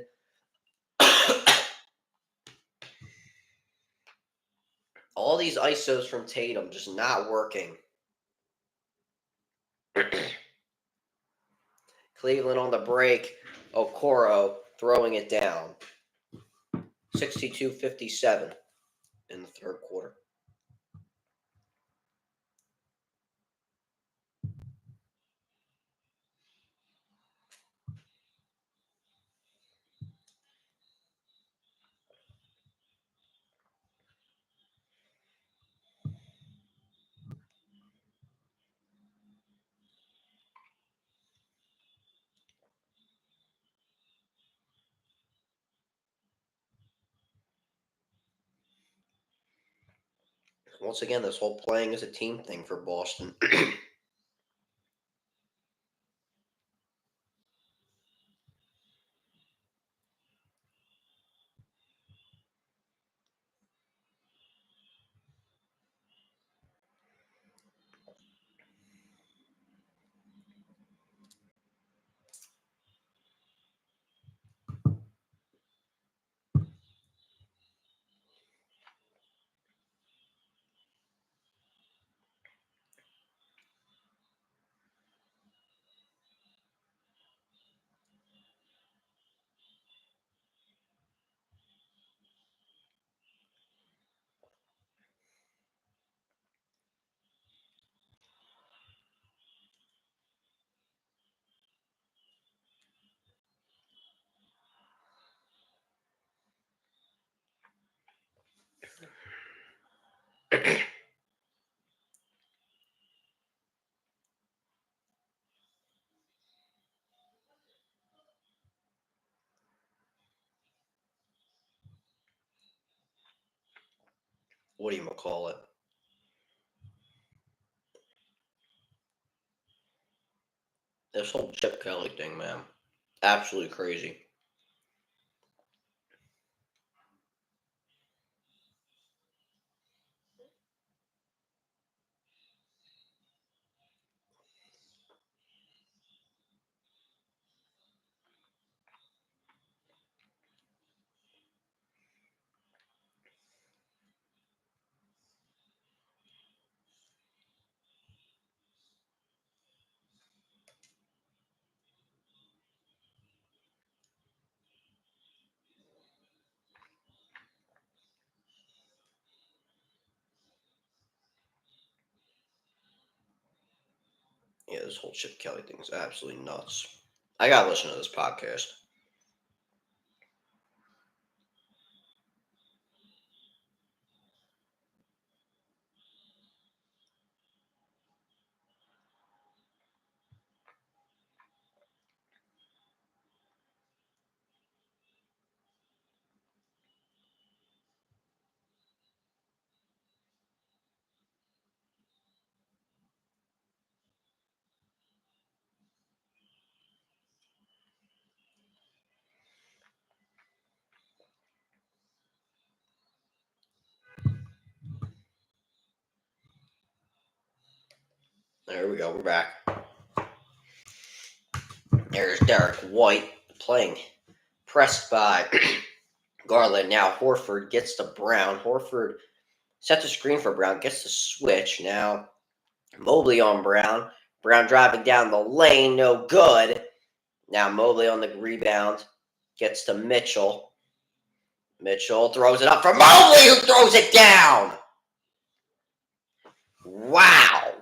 All these ISOs from Tatum just not working. Cleveland on the break. Okoro throwing it down. 62-57 in the third quarter. Once again, this whole playing as a team thing for Boston. what do you call it? This whole Chip Kelly thing, man. Absolutely crazy. Yeah, this whole Chip Kelly thing is absolutely nuts. I gotta listen to this podcast. There we go. We're back. There's Derek White playing, pressed by Garland. Now Horford gets to Brown. Horford sets a screen for Brown, gets the switch. Now Mobley on Brown. Brown driving down the lane, no good. Now Mobley on the rebound, gets to Mitchell. Mitchell throws it up for Mobley, who throws it down. Wow.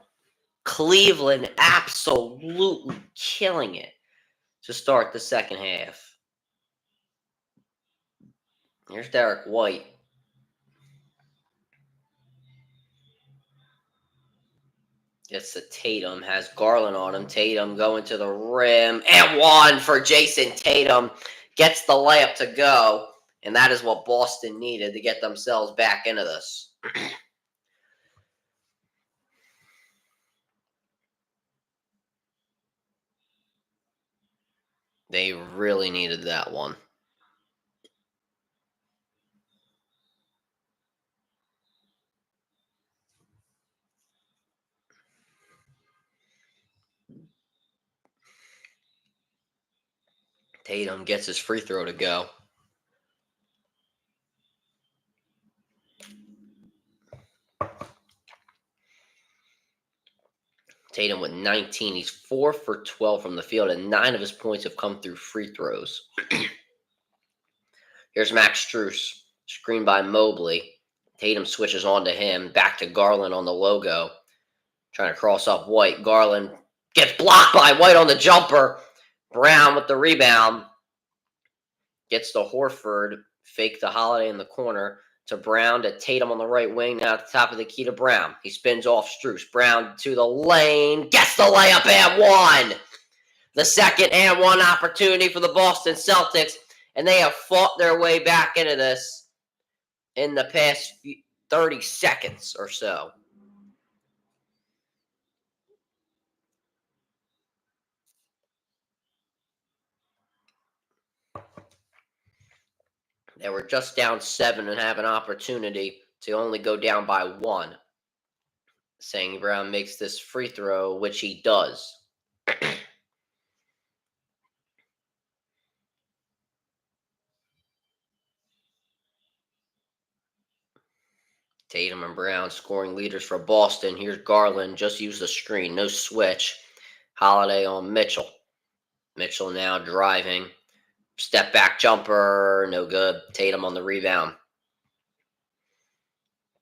Cleveland absolutely killing it to start the second half. Here's Derek White. Gets to Tatum, has Garland on him. Tatum going to the rim, and one for Jayson Tatum. Gets the layup to go, and that is what Boston needed to get themselves back into this. They really needed that one. Tatum gets his free throw to go. Tatum with 19. He's 4 for 12 from the field, and 9 of his points have come through free throws. Here's Max Strus, screened by Mobley. Tatum switches on to him, back to Garland on the logo. Trying to cross up White. Garland gets blocked by White on the jumper. Brown with the rebound. Gets to Horford. Fake the Holiday in the corner. To Brown, to Tatum on the right wing. Now at the top of the key to Brown. He spins off Strus. Brown to the lane. Gets the layup and one. The second and one opportunity for the Boston Celtics. And they have fought their way back into this in the past 30 seconds or so. They were just down 7 and have an opportunity to only go down by 1. St. Brown makes this free throw, which he does. Tatum and Brown scoring leaders for Boston. Here's Garland, just use the screen, no switch. Holiday on Mitchell. Mitchell now driving. Step back jumper, no good. Tatum on the rebound.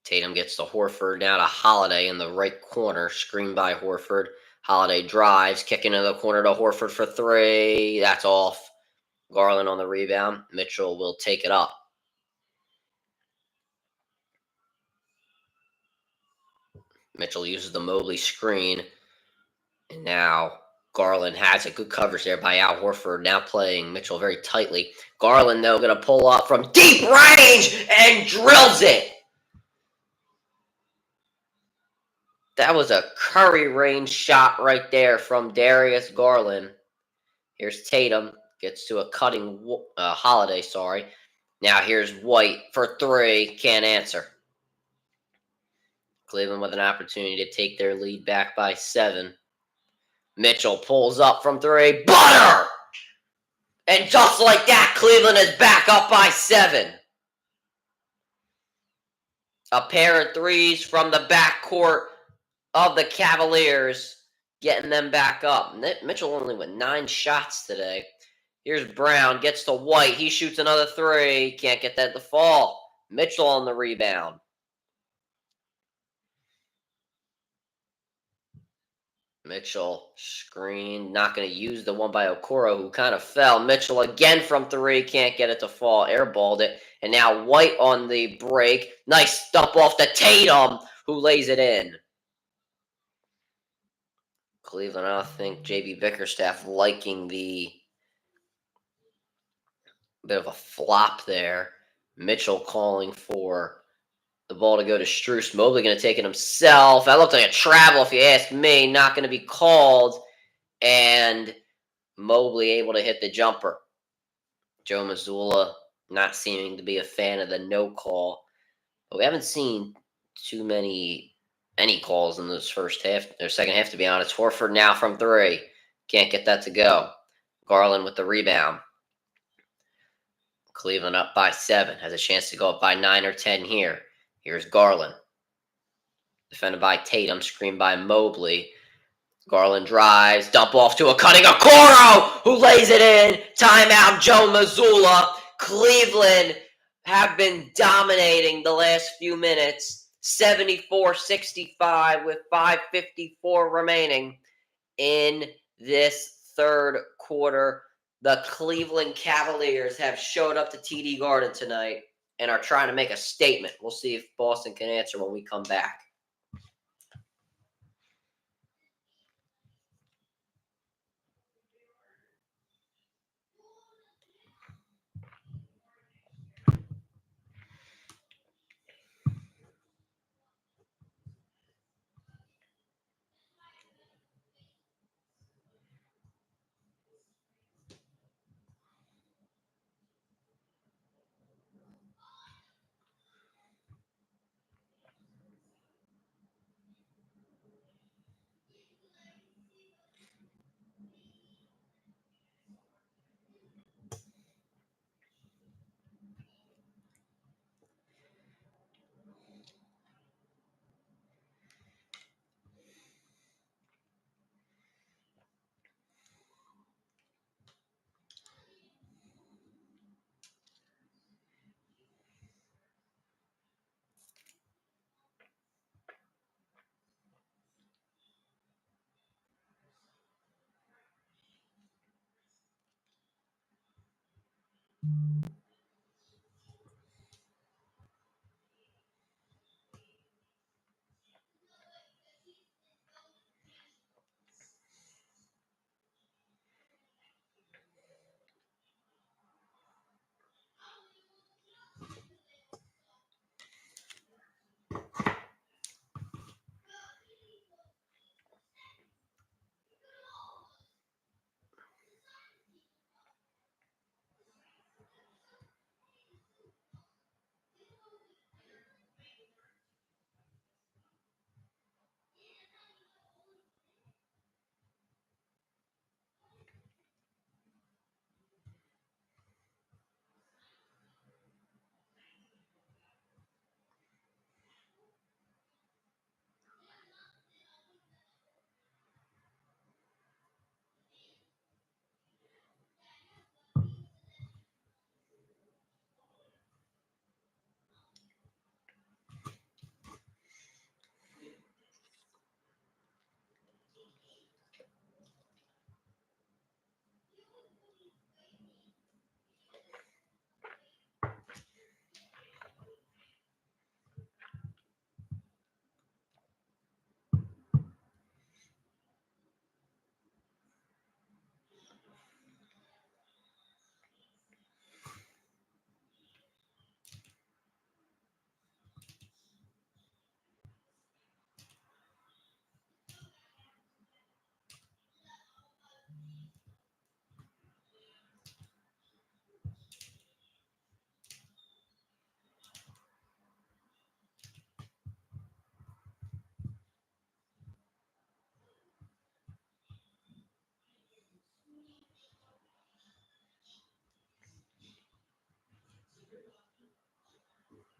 Tatum gets to Horford, now to Holiday in the right corner, screened by Horford. Holiday drives, kicking into the corner to Horford for 3. That's off. Garland on the rebound. Mitchell will take it up. Mitchell uses the Mobley screen. And now Garland has a good coverage there by Al Horford. Now playing Mitchell very tightly. Garland, though, going to pull up from deep range and drills it. That was a Curry range shot right there from Darius Garland. Here's Tatum. Gets to a cutting Holiday, sorry. Now here's White for three. Can't answer. Cleveland with an opportunity to take their lead back by 7. Mitchell pulls up from three. Butter! And just like that, Cleveland is back up by 7. A pair of threes from the backcourt of the Cavaliers, getting them back up. Mitchell only with 9 shots today. Here's Brown, gets to White. He shoots another 3. Can't get that to fall. Mitchell on the rebound. Mitchell screen, not going to use the one by Okoro, who kind of fell. Mitchell again from 3, can't get it to fall, airballed it. And now White on the break. Nice dump off to Tatum, who lays it in. Cleveland, I think JB Bickerstaff liking the bit of a flop there. Mitchell calling for the ball to go to Strus. Mobley going to take it himself. That looked like a travel, if you ask me. Not going to be called. And Mobley able to hit the jumper. Joe Mazzulla not seeming to be a fan of the no call. But we haven't seen too many any calls in this first half or second half, to be honest. Horford now from 3. Can't get that to go. Garland with the rebound. Cleveland up by 7. Has a chance to go up by 9 or 10 here. Here's Garland. Defended by Tatum. Screened by Mobley. Garland drives. Dump off to a cutting Okoro, who lays it in. Timeout, Joe Mazzulla. Cleveland have been dominating the last few minutes. 74-65 with 5:54 remaining in this third quarter. The Cleveland Cavaliers have showed up to TD Garden tonight and are trying to make a statement. We'll see if Boston can answer when we come back.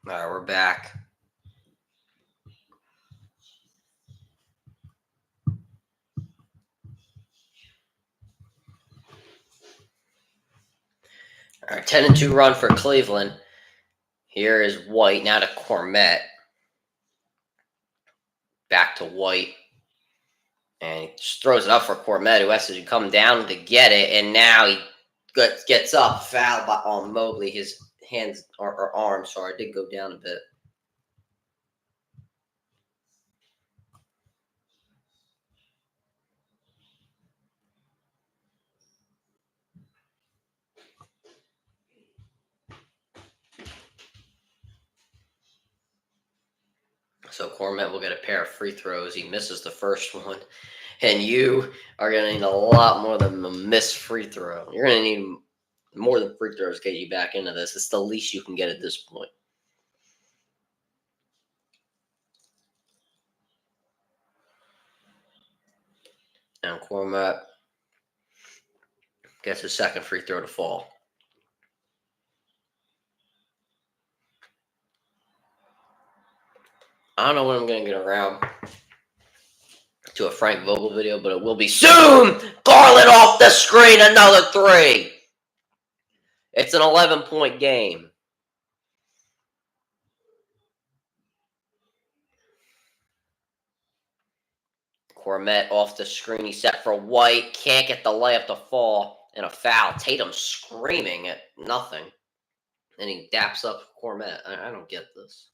All right, we're back. All right, 10-2 run for Cleveland. Here is White, now to Cormet. Back to White. And he just throws it up for Cormet, who has to come down to get it. And now he gets up, fouled on Mobley. His hands or arms, sorry, did go down a bit. So Cormet will get a pair of free throws. He misses the first one. And you are going to need a lot more than a missed free throw. You're going to need more than free throws to get you back into this. It's the least you can get at this point. And Cormet gets his second free throw to fall. I don't know when I'm going to get around to a Frank Vogel video, but it will be soon. Garland off the screen, another three. It's an 11-point game. Cormet off the screen. He's set for White. Can't get the layup to fall. And a foul. Tatum screaming at nothing. And he daps up Cormet. I don't get this.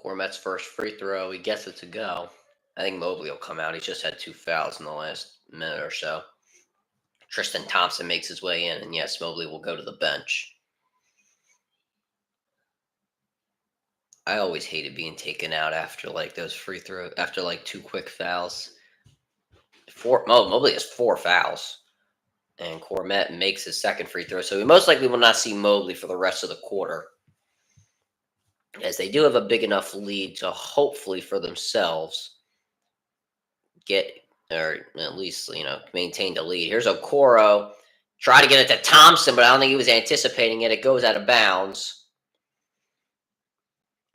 Cormet's first free throw. He gets it to go. I think Mobley will come out. He's just had 2 fouls in the last minute or so. Tristan Thompson makes his way in. And yes, Mobley will go to the bench. I always hated being taken out after like those free throws, after like 2 quick fouls. Mobley has 4 fouls. And Cormet makes his second free throw. So we most likely will not see Mobley for the rest of the quarter, as they do have a big enough lead to hopefully for themselves get, or at least, maintain the lead. Here's Okoro. Try to get it to Thompson, but I don't think he was anticipating it. It goes out of bounds.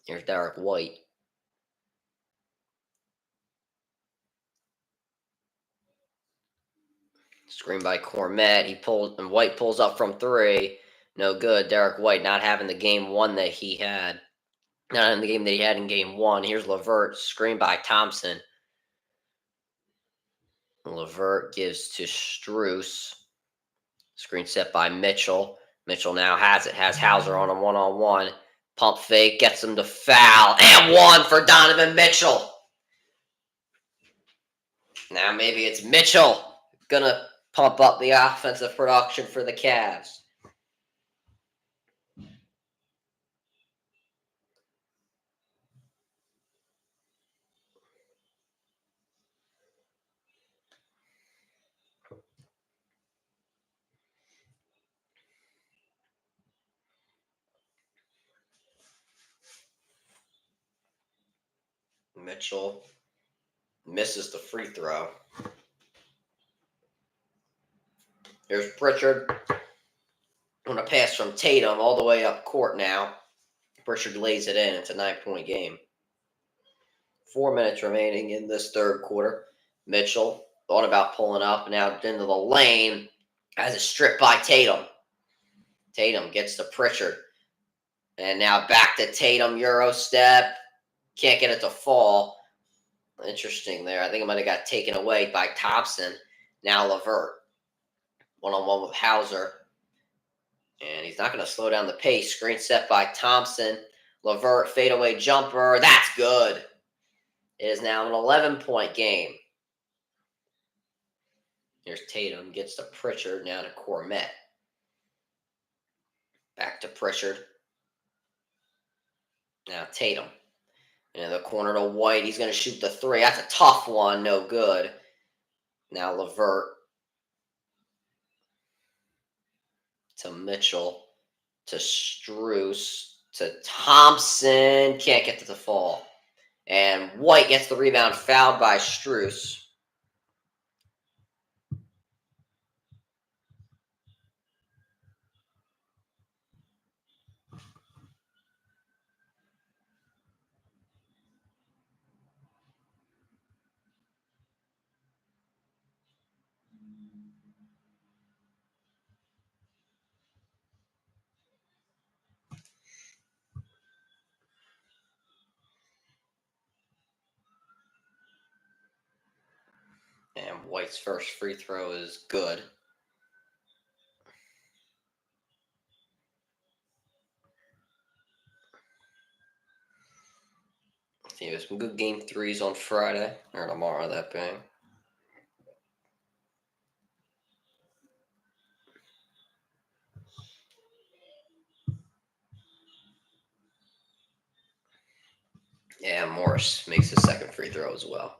Here's Derek White. Screen by Cormet. And White pulls up from 3. No good. Derek White not having the game one that he had. Not in the game that he had in game 1. Here's LeVert. Screen by Thompson. LeVert gives to Strus. Screen set by Mitchell. Mitchell now has it. Has Hauser on a one-on-one. Pump fake. Gets him to foul. And 1 for Donovan Mitchell. Now maybe it's Mitchell gonna pump up the offensive production for the Cavs. Mitchell misses the free throw. Here's Pritchard on a pass from Tatum all the way up court now. Pritchard lays it in. It's a 9-point game. 4 minutes remaining in this third quarter. Mitchell thought about pulling up, now into the lane. Has a strip by Tatum. Tatum gets to Pritchard. And now back to Tatum. Euro step. Can't get it to fall. Interesting there. I think it might have got taken away by Thompson. Now LeVert. One-on-one with Hauser. And he's not going to slow down the pace. Screen set by Thompson. LeVert, fadeaway jumper. That's good. It is now an 11-point game. Here's Tatum. Gets to Pritchard. Now to Cormet. Back to Pritchard. Now Tatum. In the corner to White. He's going to shoot the 3. That's a tough one. No good. Now LeVert. To Mitchell. To Strus. to Thompson. Can't get to the fall. And White gets the rebound, fouled by Strus. And White's first free throw is good. See, there's some good game threes on Friday, or tomorrow, that being. Yeah, Morris makes his second free throw as well.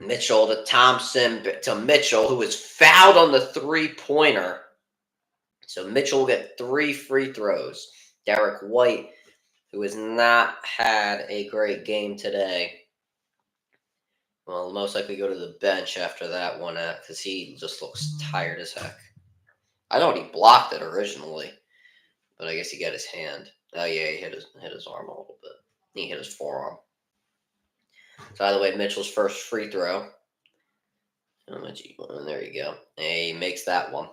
Mitchell to Thompson to Mitchell, who was fouled on the three-pointer. So Mitchell will get 3 free throws. Derek White, who has not had a great game today, will most likely go to the bench after that one because he just looks tired as heck. I thought he blocked it originally, but I guess he got his hand. Oh yeah, he hit his arm a little bit. He hit his forearm. So by the way, Mitchell's first free throw. And there you go. And he makes that one.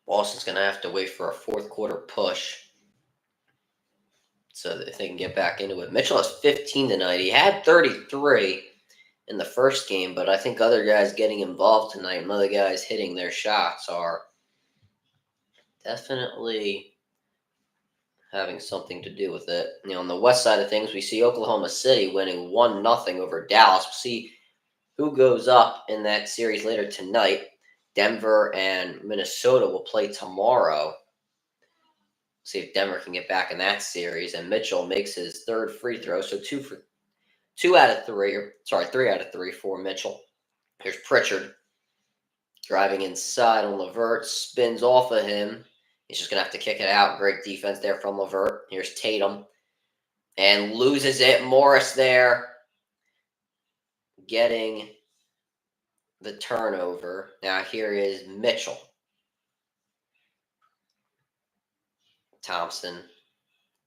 Boston's going to have to wait for a fourth quarter push so that they can get back into it. Mitchell has 15 tonight. He had 33 in the first game, but I think other guys getting involved tonight and other guys hitting their shots are definitely having something to do with it. On the west side of things, we see Oklahoma City winning 1-0 over Dallas. We'll see who goes up in that series later tonight. Denver and Minnesota will play tomorrow. See if Denver can get back in that series. And Mitchell makes his third free throw. So 3 out of 3 for Mitchell. Here's Pritchard driving inside on LeVert. Spins off of him. He's just going to have to kick it out. Great defense there from LeVert. Here's Tatum. And loses it. Morris there getting the turnover. Now here is Mitchell. Thompson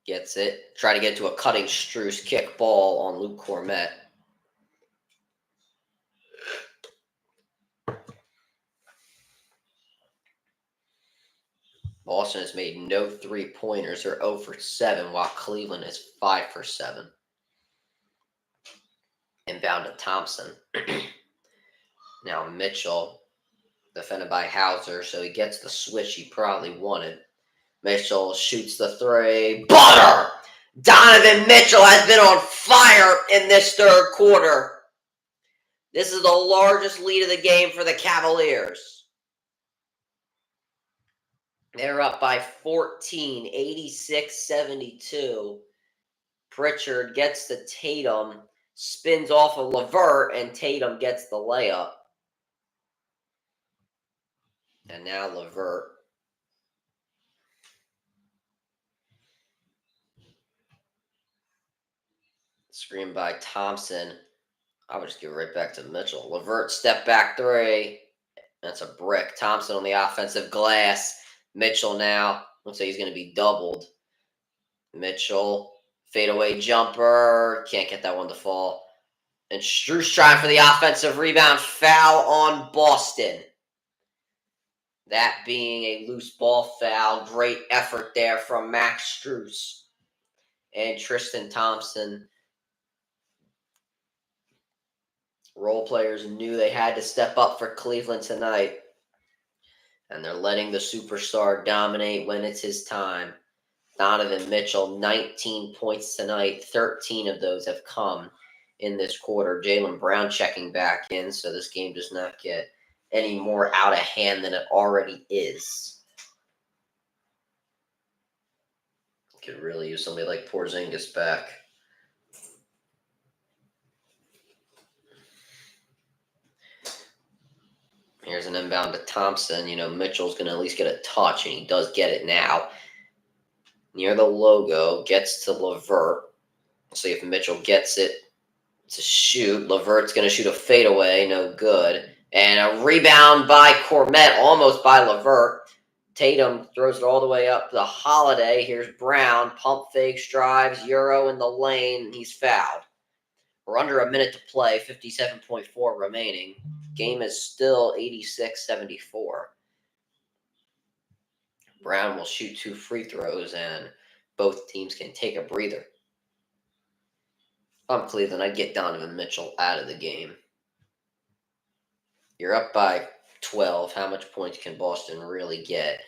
gets it. Try to get to a cutting Strus kick ball on Luke Cormette. Boston has made no three-pointers. They're 0 for 7, while Cleveland is 5 for 7. Inbound to Thompson. Now Mitchell, defended by Hauser, so he gets the switch he probably wanted. Mitchell shoots the 3. Butter! Donovan Mitchell has been on fire in this third quarter. This is the largest lead of the game for the Cavaliers. They're up by 14, 86-72. Pritchard gets the Tatum, spins off of LeVert, and Tatum gets the layup. And now LeVert. Screen by Thompson. I would just give it right back to Mitchell. LeVert step back 3. That's a brick. Thompson on the offensive glass. Mitchell now. Looks like he's going to be doubled. Mitchell. Fadeaway jumper. Can't get that one to fall. And Strus trying for the offensive rebound. Foul on Boston. That being a loose ball foul. Great effort there from Max Strus. And Tristan Thompson. Role players knew they had to step up for Cleveland tonight. And they're letting the superstar dominate when it's his time. Donovan Mitchell, 19 points tonight. 13 of those have come in this quarter. Jaylen Brown checking back in, so this game does not get any more out of hand than it already is. Could really use somebody like Porzingis back. Here's an inbound to Thompson. Mitchell's going to at least get a touch, and he does get it now. Near the logo, gets to LeVert. See if Mitchell gets it to shoot. LeVert's going to shoot a fadeaway, no good. And a rebound by Cormet, almost by LeVert. Tatum throws it all the way up to Holiday. Here's Brown, pump fakes, drives, Euro in the lane, and he's fouled. We're under a minute to play, 57.4 remaining. Game is still 86-74. Brown will shoot 2 free throws, and both teams can take a breather. If I'm Cleveland, I'd get Donovan Mitchell out of the game. You're up by 12. How much points can Boston really get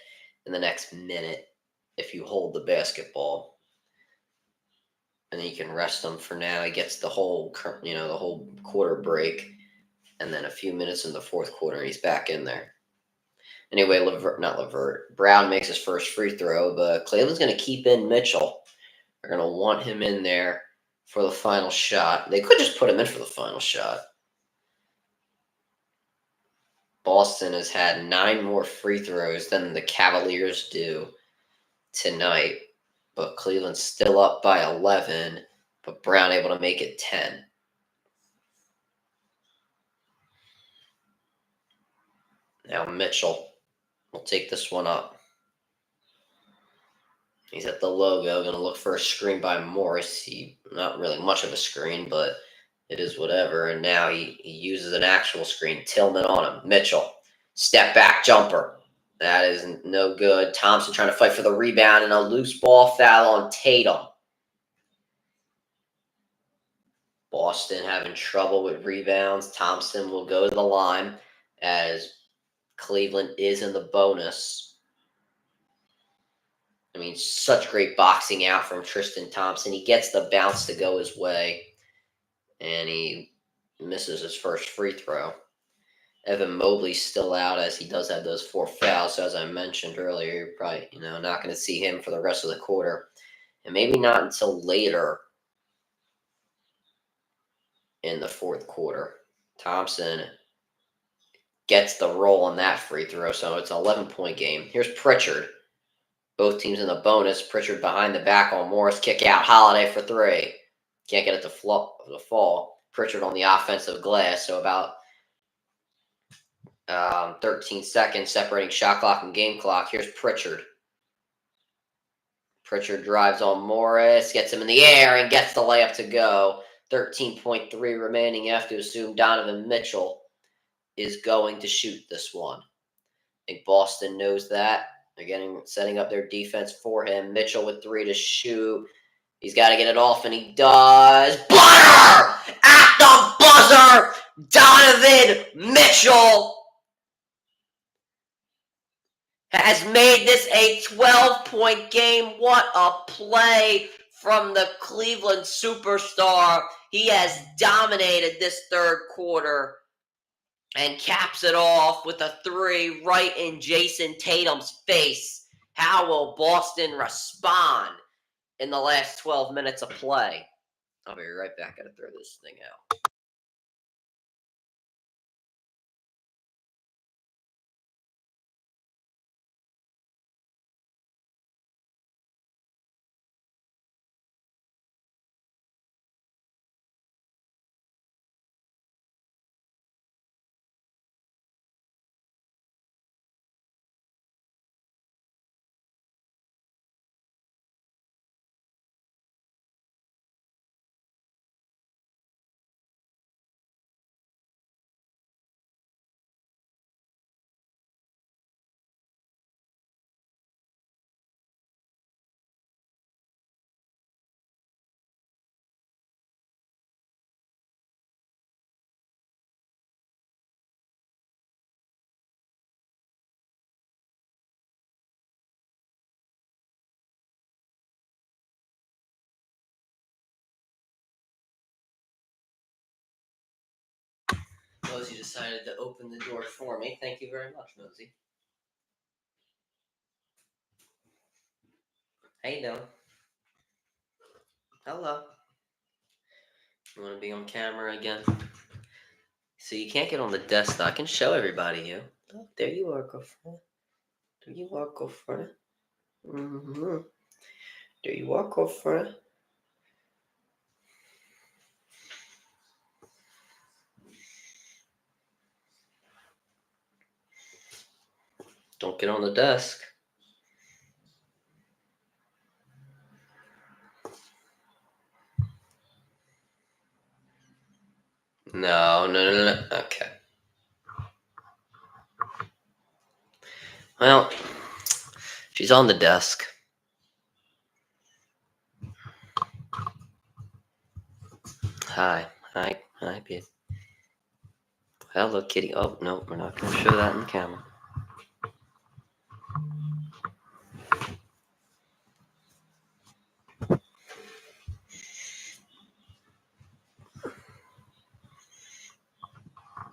in the next minute if you hold the basketball? And then you can rest him for now. He gets the whole quarter break, and then a few minutes in the fourth quarter, and he's back in there. Anyway, Brown makes his first free throw, but Cleveland's going to keep in Mitchell. They're going to want him in there for the final shot. They could just put him in for the final shot. Boston has had 9 more free throws than the Cavaliers do tonight, but Cleveland's still up by 11, but Brown able to make it 10. Now Mitchell will take this one up. He's at the logo, going to look for a screen by Morris. Not really much of a screen, but it is whatever. And now he uses an actual screen. Tillman on him. Mitchell, step back jumper. That is no good. Thompson trying to fight for the rebound, and a loose ball foul on Tatum. Boston having trouble with rebounds. Thompson will go to the line as Cleveland is in the bonus. I mean, such great boxing out from Tristan Thompson. He gets the bounce to go his way, and he misses his first free throw. Evan Mobley's still out, as he does have those 4 fouls. So as I mentioned earlier, you're probably not going to see him for the rest of the quarter, and maybe not until later in the fourth quarter. Thompson gets the roll on that free throw, so it's an 11-point game. Here's Pritchard. Both teams in the bonus. Pritchard behind the back on Morris. Kick out. Holiday for 3. Can't get it to fall. Pritchard on the offensive glass. So about 13 seconds separating shot clock and game clock. Here's Pritchard. Pritchard drives on Morris. Gets him in the air and gets the layup to go. 13.3 remaining. You have to assume Donovan Mitchell is going to shoot this one. I think Boston knows that. They're setting up their defense for him. Mitchell with 3 to shoot. He's got to get it off, and he does. Butter! At the buzzer! Donovan Mitchell has made this a 12-point game. What a play from the Cleveland superstar. He has dominated this third quarter and caps it off with a 3 right in Jayson Tatum's face. How will Boston respond in the last 12 minutes of play? I'll be right back. Got to throw this thing out. Mosey decided to open the door for me. Thank you very much, Mosey. How you doing? Hello. You want to be on camera again? So you can't get on the desk, though. I can show everybody you. Oh, there you are, girlfriend. There you are, girlfriend. Mm-hmm. There you are, girlfriend. Don't get on the desk. No. Okay. Well, she's on the desk. Hi. Hi, babe. Hello, kitty. Oh, no, we're not going to show that in the camera.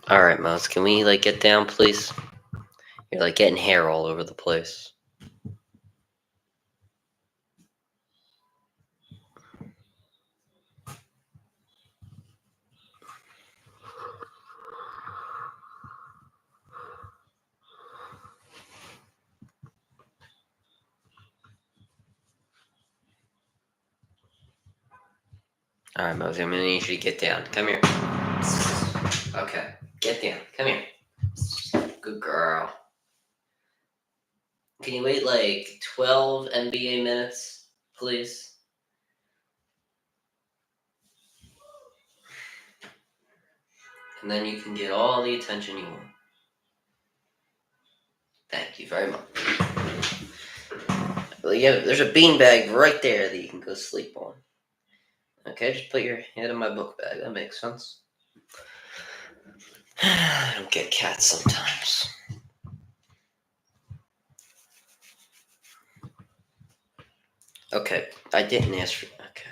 All right, Mouse, can we, get down, please? You're, getting hair all over the place. All right, Mosey, I'm gonna need you to get down. Come here. Okay, get down. Come here. Good girl. Can you wait 12 NBA minutes, please? And then you can get all the attention you want. Thank you very much. Well, yeah, there's a beanbag right there that you can go sleep on. Okay, just put your head in my book bag. That makes sense. I don't get cats sometimes. Okay, I didn't ask for. Okay,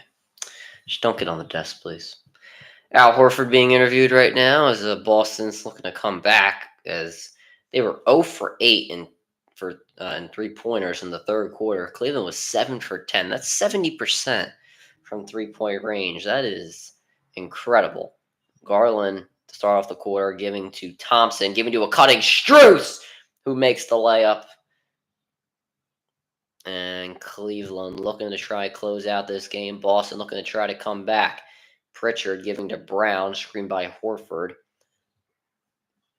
just don't get on the desk, please. Al Horford being interviewed right now as Boston's looking to come back as they were 0 for 8 in 3-pointers in the third quarter. Cleveland was 7 for 10. That's 70% from 3-point range. That is incredible. Garland to start off the quarter, giving to Thompson, giving to a cutting Strus, who makes the layup. And Cleveland looking to try close out this game. Boston looking to try to come back. Pritchard giving to Brown, screened by Horford.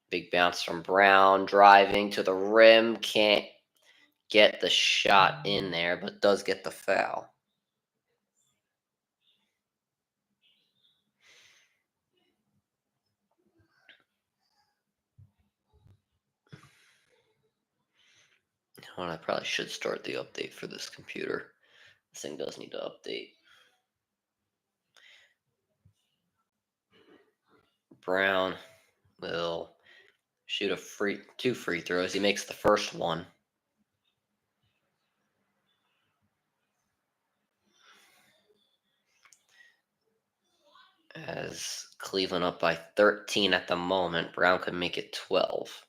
Big bounce from Brown, driving to the rim. Can't get the shot in there, but does get the foul. Well, I probably should start the update for this computer. This thing does need to update. Brown will shoot two free throws. He makes the first one. As Cleveland up by 13 at the moment, Brown could make it 12.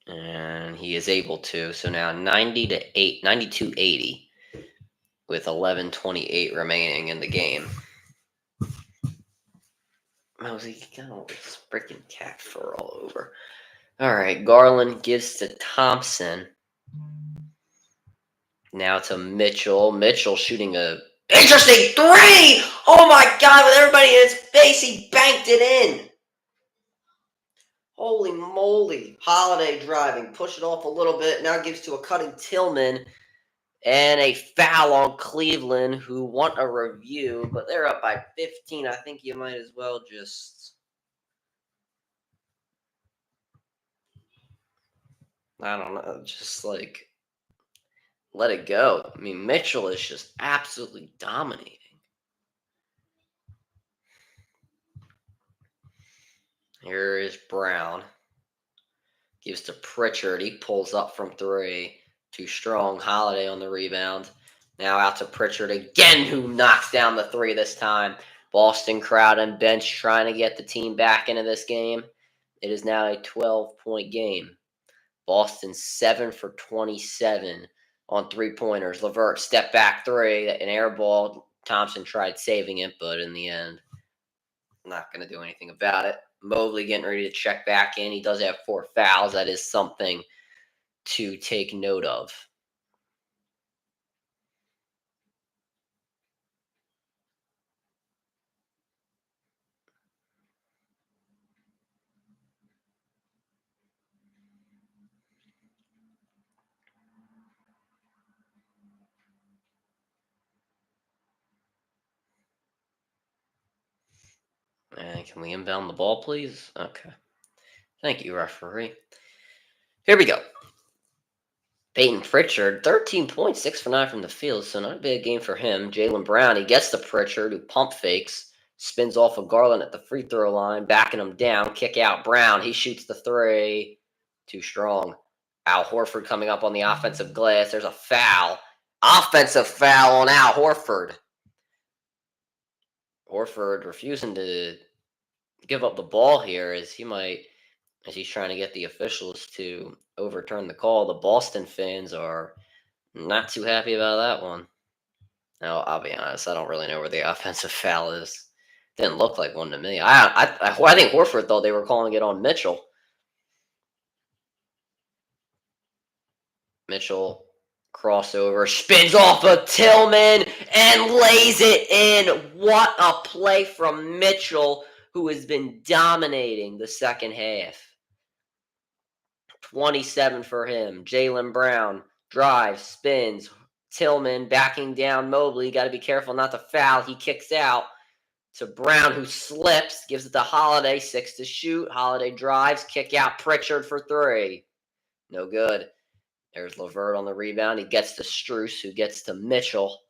And he is able to. So now 92-80 with 11:28 remaining in the game. Mosey, you got all this freaking cat fur all over. All right, Garland gives to Thompson. Now to Mitchell. Mitchell shooting a interesting three. Oh my God! With everybody in his face, he banked it in. Holy moly! Holiday driving, push it off a little bit. Now gives to a cutting Tillman. And a foul on Cleveland, who want a review, but they're up by 15. I think you might as well just, I don't know, just let it go. I mean, Mitchell is just absolutely dominating. Here is Brown. Gives to Pritchard. He pulls up from three. Too strong. Holiday on the rebound. Now out to Pritchard again, who knocks down the three this time. Boston crowd and bench trying to get the team back into this game. It is now a 12-point game. Boston 7 for 27 on 3-pointers. LeVert step back three, an air ball. Thompson tried saving it, but in the end, not going to do anything about it. Mobley getting ready to check back in. He does have 4 fouls. That is something to take note of. And can we inbound the ball, please? Okay. Thank you, referee. Here we go. Peyton Pritchard, 13 points, 6 for 9 from the field, so not a bad game for him. Jaylen Brown, he gets to Pritchard, who pump fakes, spins off of Garland at the free throw line, backing him down, kick out Brown. He shoots the three. Too strong. Al Horford coming up on the offensive glass. There's a foul. Offensive foul on Al Horford. Horford refusing to give up the ball here as he's trying to get the officials to overturn the call. The Boston fans are not too happy about that one. Now, I'll be honest, I don't really know where the offensive foul is. Didn't look like one to me. I think Horford thought they were calling it on Mitchell. Mitchell crossover, spins off of Tillman and lays it in. What a play from Mitchell, who has been dominating the second half. 27 for him. Jaylen Brown drives, spins. Tillman backing down Mobley. Got to be careful not to foul. He kicks out to Brown, who slips, gives it to Holiday. 6 to shoot. Holiday drives, kick out Pritchard for 3. No good. There's LeVert on the rebound. He gets to Strus, who gets to Mitchell.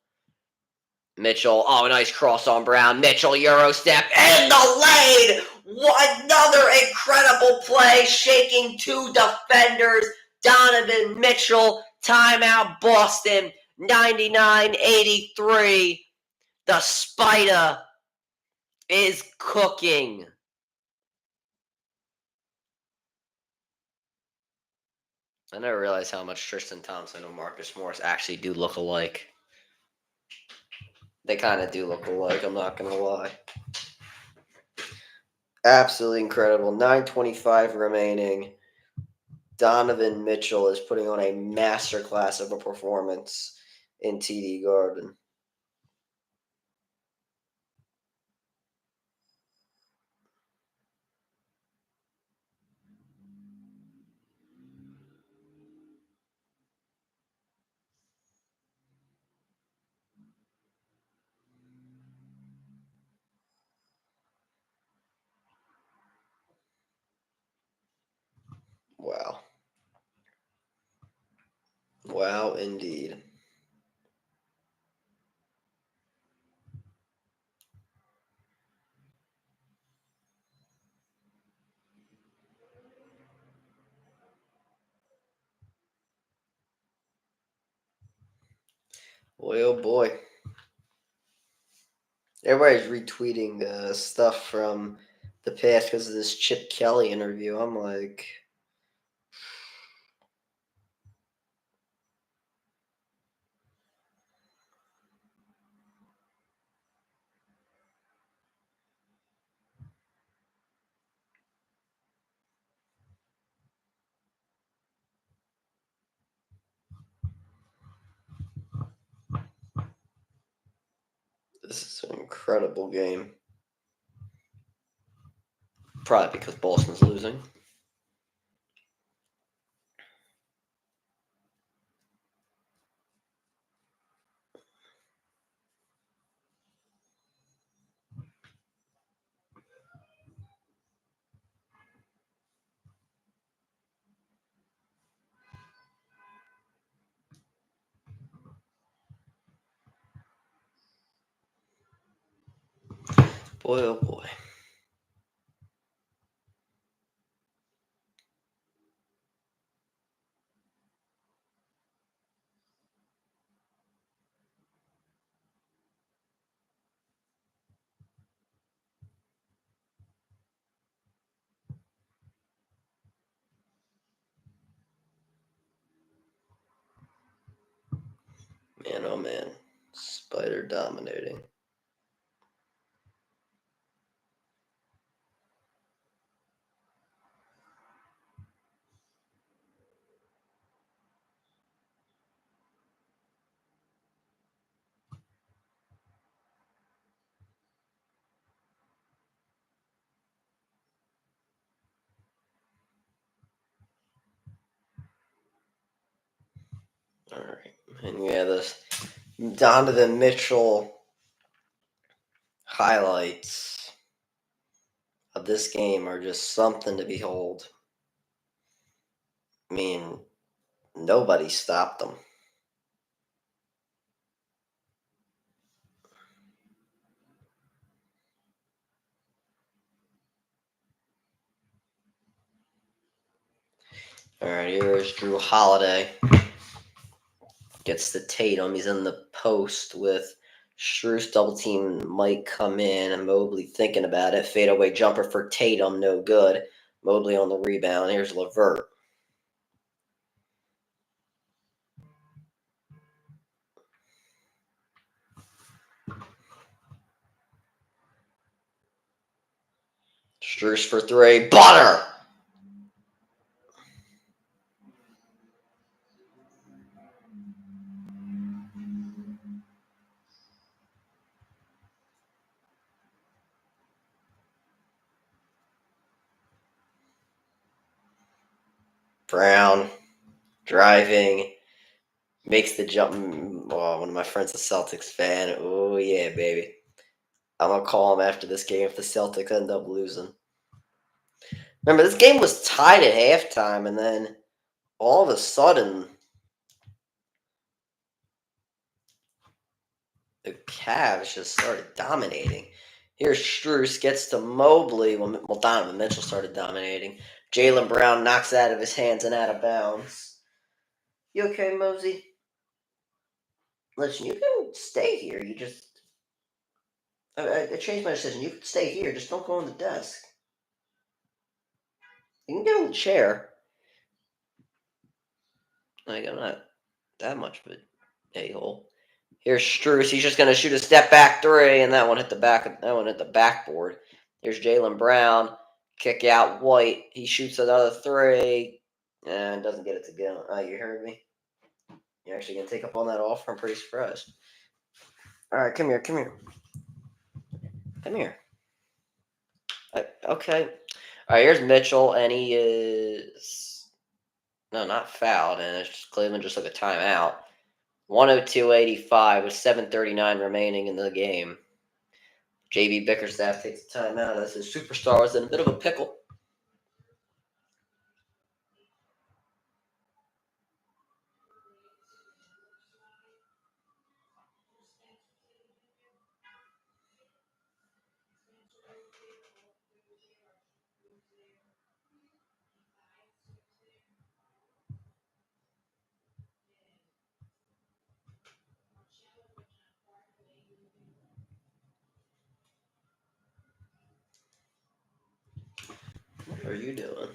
Mitchell, oh, nice cross on Brown. Mitchell, Euro step, and the lane! Another incredible play, shaking 2 defenders. Donovan Mitchell, timeout Boston, 99-83. The Spider is cooking. I never realized how much Tristan Thompson and Marcus Morris actually do look alike. They kind of do look alike, I'm not going to lie. Absolutely incredible. 9:25 remaining. Donovan Mitchell is putting on a masterclass of a performance in TD Garden. Wow. Wow, indeed. Boy, oh boy. Everybody's retweeting stuff from the past because of this Chip Kelly interview. I'm like, this is an incredible game. Probably because Boston's losing. Boy, oh boy. Man, oh man. Spider dominating. All right. And yeah, this Donovan Mitchell highlights of this game are just something to behold. I mean, nobody stopped them. All right, here is Drew Holiday. Gets the Tatum. He's in the post with Strus. Double team might come in, and Mobley thinking about it. Fadeaway jumper for Tatum, no good. Mobley on the rebound. Here's LeVert. Strus for three. Butter! Brown driving. Makes the jump. Oh, one of my friends is a Celtics fan. Oh, yeah, baby. I'm going to call him after this game if the Celtics end up losing. Remember, this game was tied at halftime, and then all of a sudden, the Cavs just started dominating. Here's Strus, gets to Mobley. Well, Donovan Mitchell started dominating. Jaylen Brown knocks it out of his hands and out of bounds. You okay, Mosey? Listen, you can stay here. You just. I changed my decision. You can stay here. Just don't go on the desk. You can get on the chair. Like, I'm not that much of a a-hole. Here's Strus. He's just going to shoot a step back three, and that one hit the back. That one hit the backboard. Here's Jaylen Brown. Kick out White. He shoots another three and doesn't get it to go. You heard me? You're actually going to take up on that offer? I'm pretty surprised. All right, come here. Come here. Come here. Okay. All right, here's Mitchell, and he is. No, not fouled, and it's just Cleveland just took a timeout. 102.85 with 7:39 remaining in the game. JB Bickerstaff takes a timeout as his superstar was in a bit of a pickle. What are you doing?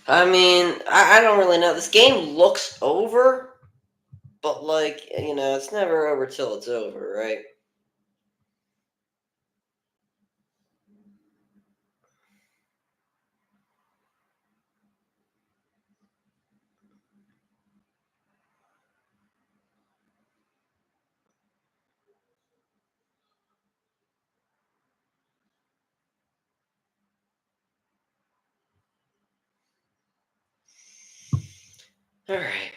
I mean, I don't really know. This game looks over, but it's never over till it's over, right? All right.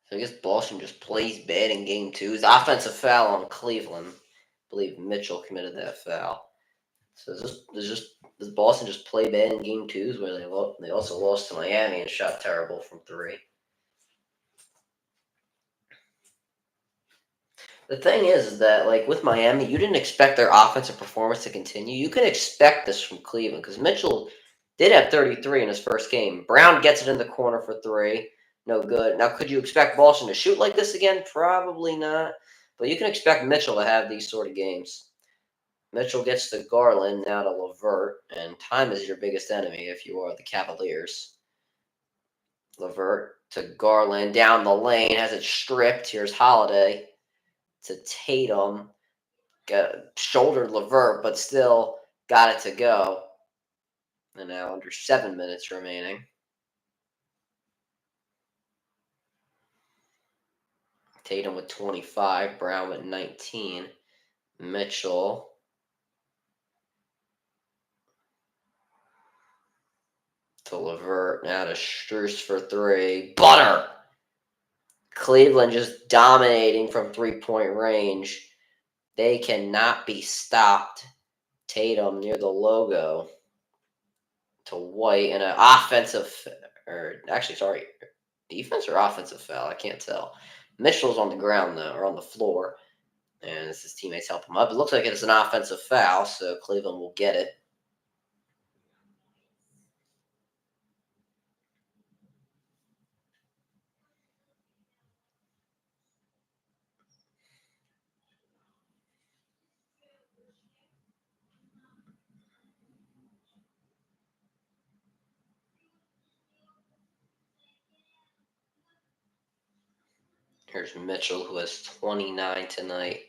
So I guess Boston just plays bad in game two. His offensive foul on Cleveland. I believe Mitchell committed that foul. So does Boston just play bad in game twos where they also lost to Miami and shot terrible from three? The thing is that with Miami, you didn't expect their offensive performance to continue. You can expect this from Cleveland because Mitchell did have 33 in his first game. Brown gets it in the corner for three, no good. Now, could you expect Boston to shoot like this again? Probably not. But you can expect Mitchell to have these sort of games. Mitchell gets to Garland, now to LeVert, and time is your biggest enemy if you are the Cavaliers. LeVert to Garland, down the lane, has it stripped. Here's Holiday to Tatum. Shouldered LeVert, but still got it to go. And now under 7 minutes remaining. Tatum with 25, Brown with 19. Mitchell to LeVert, now to Strus for three. Butter! Cleveland just dominating from three-point range. They cannot be stopped. Tatum near the logo to White and an offensive, or actually, sorry, defense or offensive foul? I can't tell. Mitchell's on the ground though, or on the floor, and his teammates help him up. It looks like it's an offensive foul, so Cleveland will get it. Here's Mitchell, who has 29 tonight,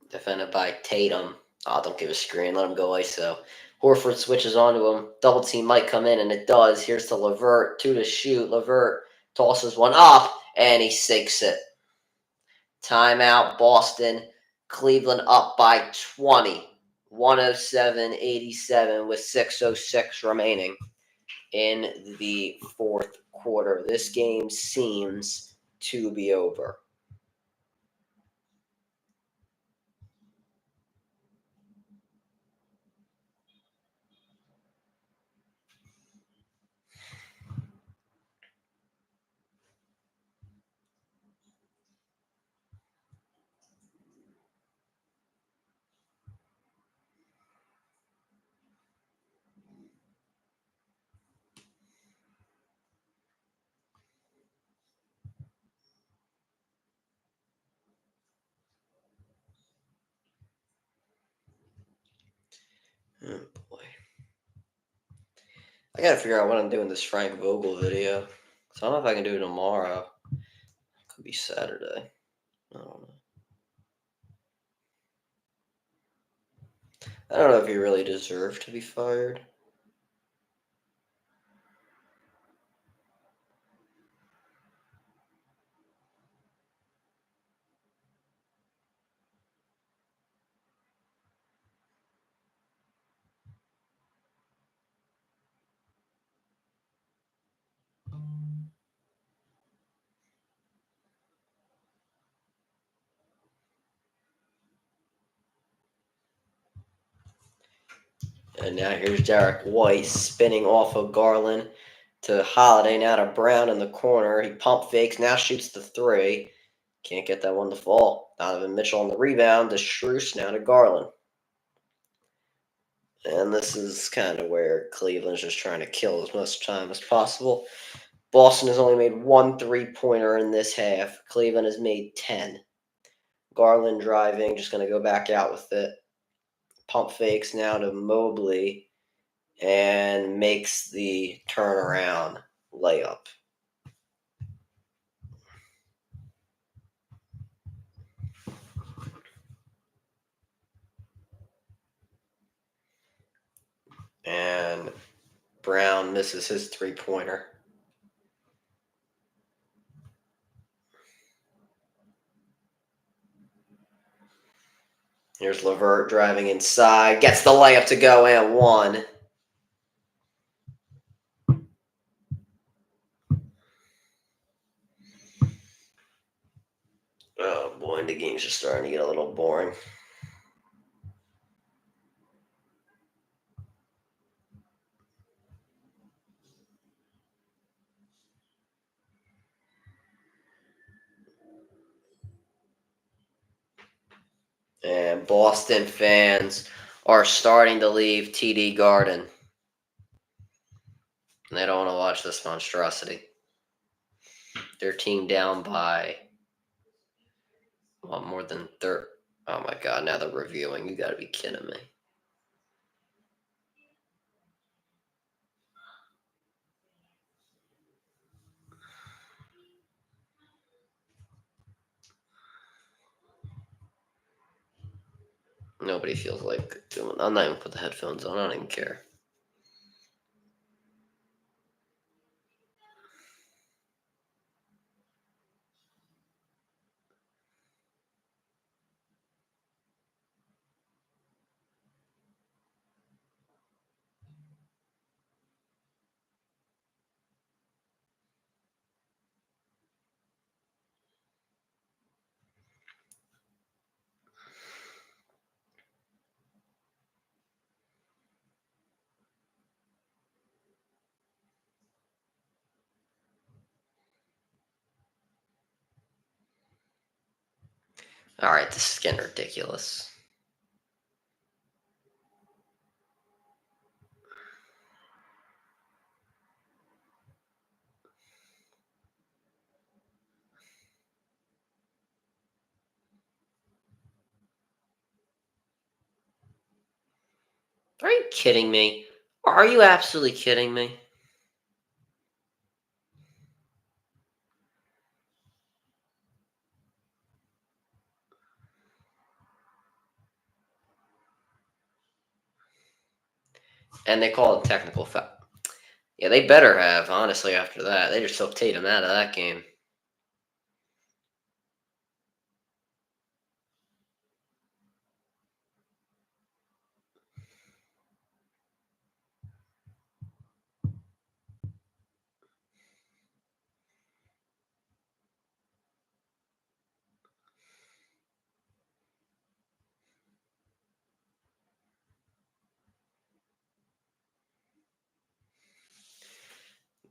defended by Tatum. Oh, don't give a screen. Let him go ISO. Horford switches onto him. Double team might come in, and it does. Here's to LeVert. Two to shoot. LeVert tosses one up, and he sinks it. Timeout, Boston. Cleveland up by 20. 107-87 with 6:06 remaining in the fourth quarter. This game seems to be over. Oh boy. I gotta figure out what I'm doing this Frank Vogel video. So I don't know if I can do it tomorrow. Could be Saturday. I don't know. I don't know if he really deserved to be fired. And now here's Derek White spinning off of Garland to Holiday, now to Brown in the corner. He pump fakes, now shoots the three. Can't get that one to fall. Donovan Mitchell on the rebound to Strus, now to Garland. And this is kind of where Cleveland's just trying to kill as much time as possible. Boston has only made one three-pointer in this half. Cleveland has made 10. Garland driving, just going to go back out with it. Pump fakes now to Mobley and makes the turnaround layup. And Brown misses his three-pointer. Here's LeVert driving inside. Gets the layup to go and one. Oh boy, the game's just starting to get a little boring. And Boston fans are starting to leave TD Garden. And they don't want to watch this monstrosity. Their team down by more than 30. Oh my god, now they're reviewing. You gotta be kidding me. Nobody feels like doing. I'm not even put the headphones on. I don't even care. All right, this is getting ridiculous. Are you kidding me? Are you absolutely kidding me? And they call it technical foul. Yeah, they better have, honestly, after that. They just took Tatum out of that game.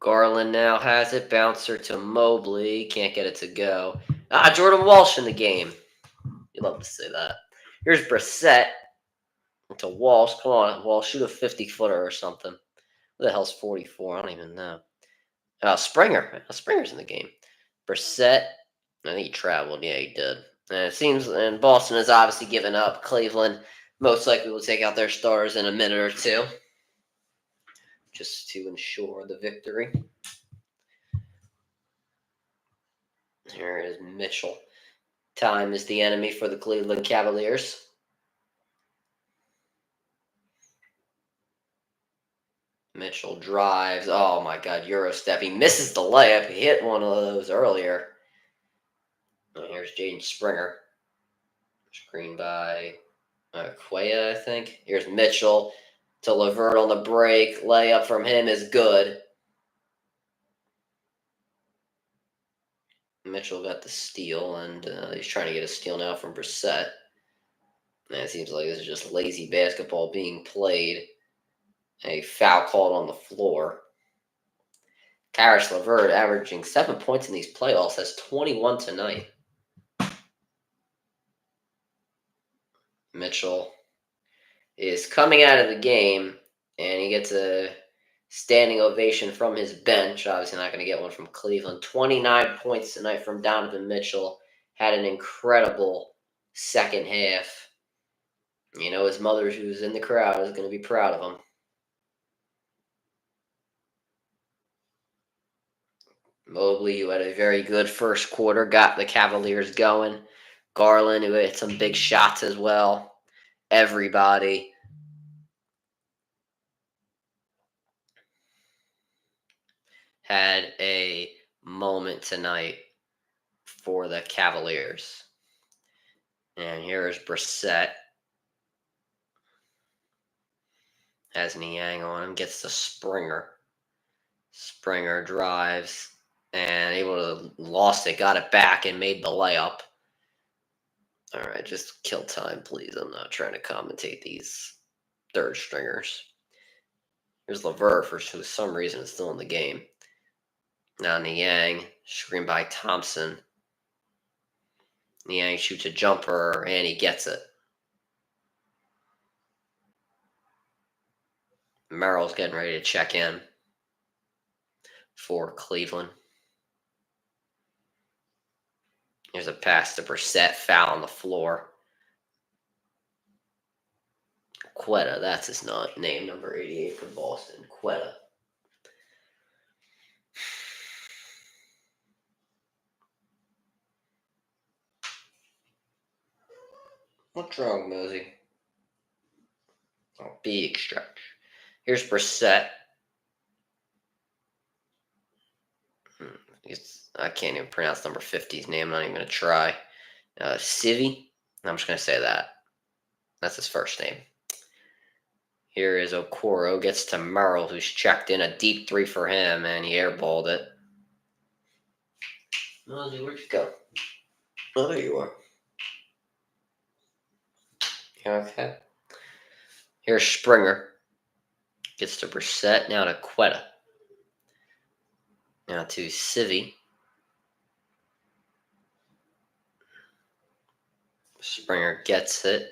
Garland now has it. Bouncer to Mobley. Can't get it to go. Jordan Walsh in the game. You love to see that. Here's Brissett to Walsh. Come on, Walsh. Shoot a 50-footer or something. Who the hell's 44? I don't even know. Springer. Springer's in the game. Brissett. I think he traveled. Yeah, he did. And it seems, and Boston has obviously given up. Cleveland most likely will take out their stars in a minute or two, just to ensure the victory. Here is Mitchell. Time is the enemy for the Cleveland Cavaliers. Mitchell drives. Oh my god, Euro step. He misses the layup. He hit one of those earlier. And here's Jaden Springer. Screen by Quaya, I think. Here's Mitchell to LeVert on the break. Layup from him is good. Mitchell got the steal, and he's trying to get a steal now from Brissett. And it seems like this is just lazy basketball being played. A foul called on the floor. Karis LeVert, averaging 7 points in these playoffs, has 21 tonight. Mitchell is is coming out of the game, and he gets a standing ovation from his bench. Obviously, not going to get one from Cleveland. 29 points tonight from Donovan Mitchell. Had an incredible second half. You know, his mother, who's in the crowd, is going to be proud of him. Mobley, who had a very good first quarter, got the Cavaliers going. Garland, who hit some big shots as well. Everybody had a moment tonight for the Cavaliers. And here's Brissett. Has Niang on him, gets the Springer. Springer drives and able to lost it, got it back, and made the layup. All right, just kill time, please. I'm not trying to commentate these third stringers. Here's Levert, for some reason, is still in the game. Now Niang, screened by Thompson. Niang shoots a jumper, and he gets it. Merrill's getting ready to check in for Cleveland. Here's a pass to Brissett, foul on the floor. Quetta, that's his name, number 88 for Boston. Quetta. What's wrong, Mosey? Oh, big stretch. Here's Brissett. I can't even pronounce number 50's name. I'm not even going to try. Civi. I'm just going to say that. That's his first name. Here is Okoro. Gets to Merrill, who's checked in a deep three for him, and he airballed it. Mosey, where'd you go? Oh, there you are. Okay. Here's Springer. Gets to Brissett. Now to Quetta. Now to Civi. Springer gets it.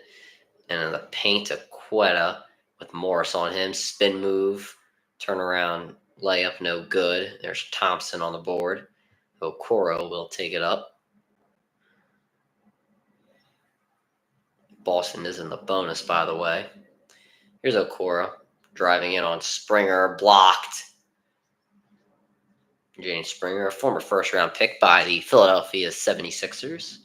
And in the paint to Quetta with Morris on him. Spin move. Turn around. Layup no good. There's Thompson on the board. Okoro will take it up. Boston is in the bonus, by the way. Here's Okoro driving in on Springer. Blocked. James Springer, a former first-round pick by the Philadelphia 76ers.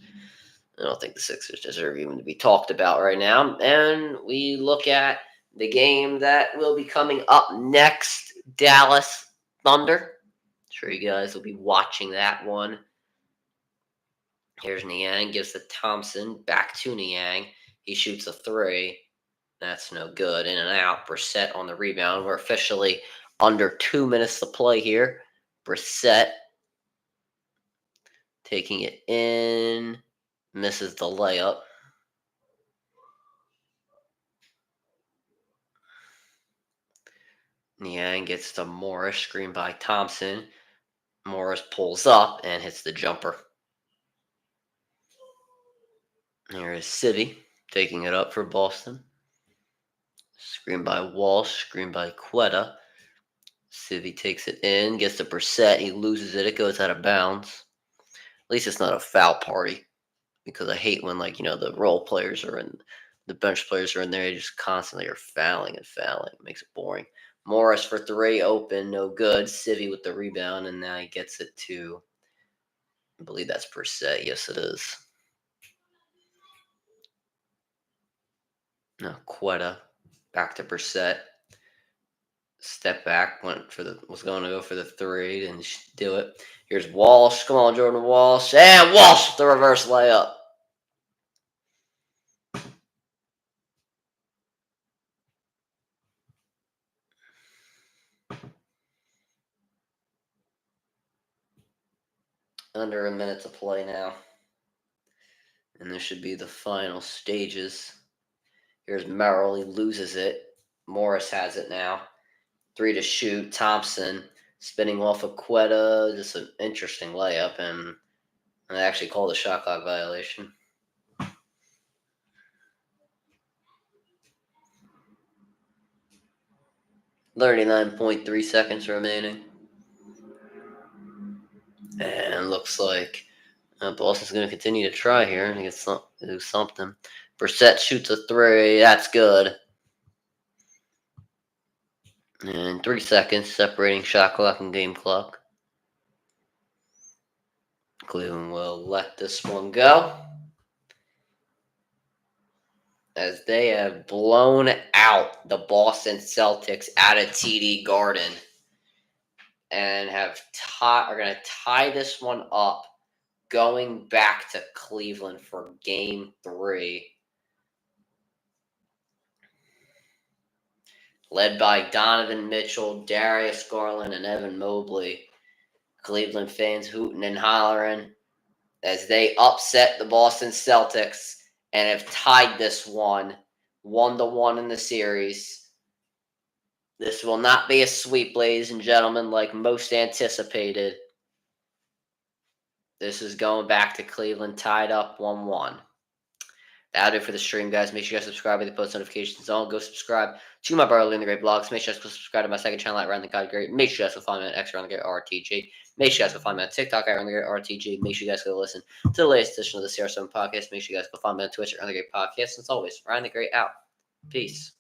I don't think the Sixers deserve even to be talked about right now. And we look at the game that will be coming up next, Dallas Thunder. I'm sure you guys will be watching that one. Here's Niang, gives to Thompson, back to Niang. He shoots a three. That's no good. In and out. Brissett on the rebound. We're officially under 2 minutes to play here. Brissett taking it in. Misses the layup. Niang gets to Morris, screened by Thompson. Morris pulls up and hits the jumper. Here is Civi taking it up for Boston. Screened by Walsh, screened by Quetta. Civi takes it in, gets to Brissett. He loses it. It goes out of bounds. At least it's not a foul party, because I hate when, the role players are in, the bench players are in there. They just constantly are fouling and fouling. It makes it boring. Morris for three, open, no good. Civi with the rebound, and now he gets it to, I believe that's Brissett. Yes, it is. No, Quetta. Back to Brissett. Step back, was going to go for the three, didn't do it. Here's Walsh. Come on, Jordan Walsh. And Walsh with the reverse layup. Under a minute to play now. And this should be the final stages. Here's Merrill. He loses it. Morris has it now. Three to shoot. Thompson spinning off of Quetta. Just an interesting layup. And I actually called a shot clock violation. 39.3 seconds remaining. And looks like Boston's going to continue to try here and do something. Brissett shoots a three. That's good. And 3 seconds separating shot clock and game clock. Cleveland will let this one go, as they have blown out the Boston Celtics at a TD Garden and are going to tie this one up going back to Cleveland for Game 3. Led by Donovan Mitchell, Darius Garland, and Evan Mobley. Cleveland fans hooting and hollering as they upset the Boston Celtics and have tied this one 1-1 in the series. This will not be a sweep, ladies and gentlemen, like most anticipated. This is going back to Cleveland, tied up 1-1. That'll do it for the stream, guys. Make sure you guys subscribe with the post notifications on. Go subscribe to my brother in the Great Blogs. Make sure you guys go subscribe to my second channel at Around the God Great. Make sure you guys go find me on X Around the Great RTG. Make sure you guys go find me on TikTok at Around the Great RTG. Make sure you guys go listen to the latest edition of the CR7 podcast. Make sure you guys go find me on Twitch at Around the Great Podcast. And as always, Around the Great out. Peace.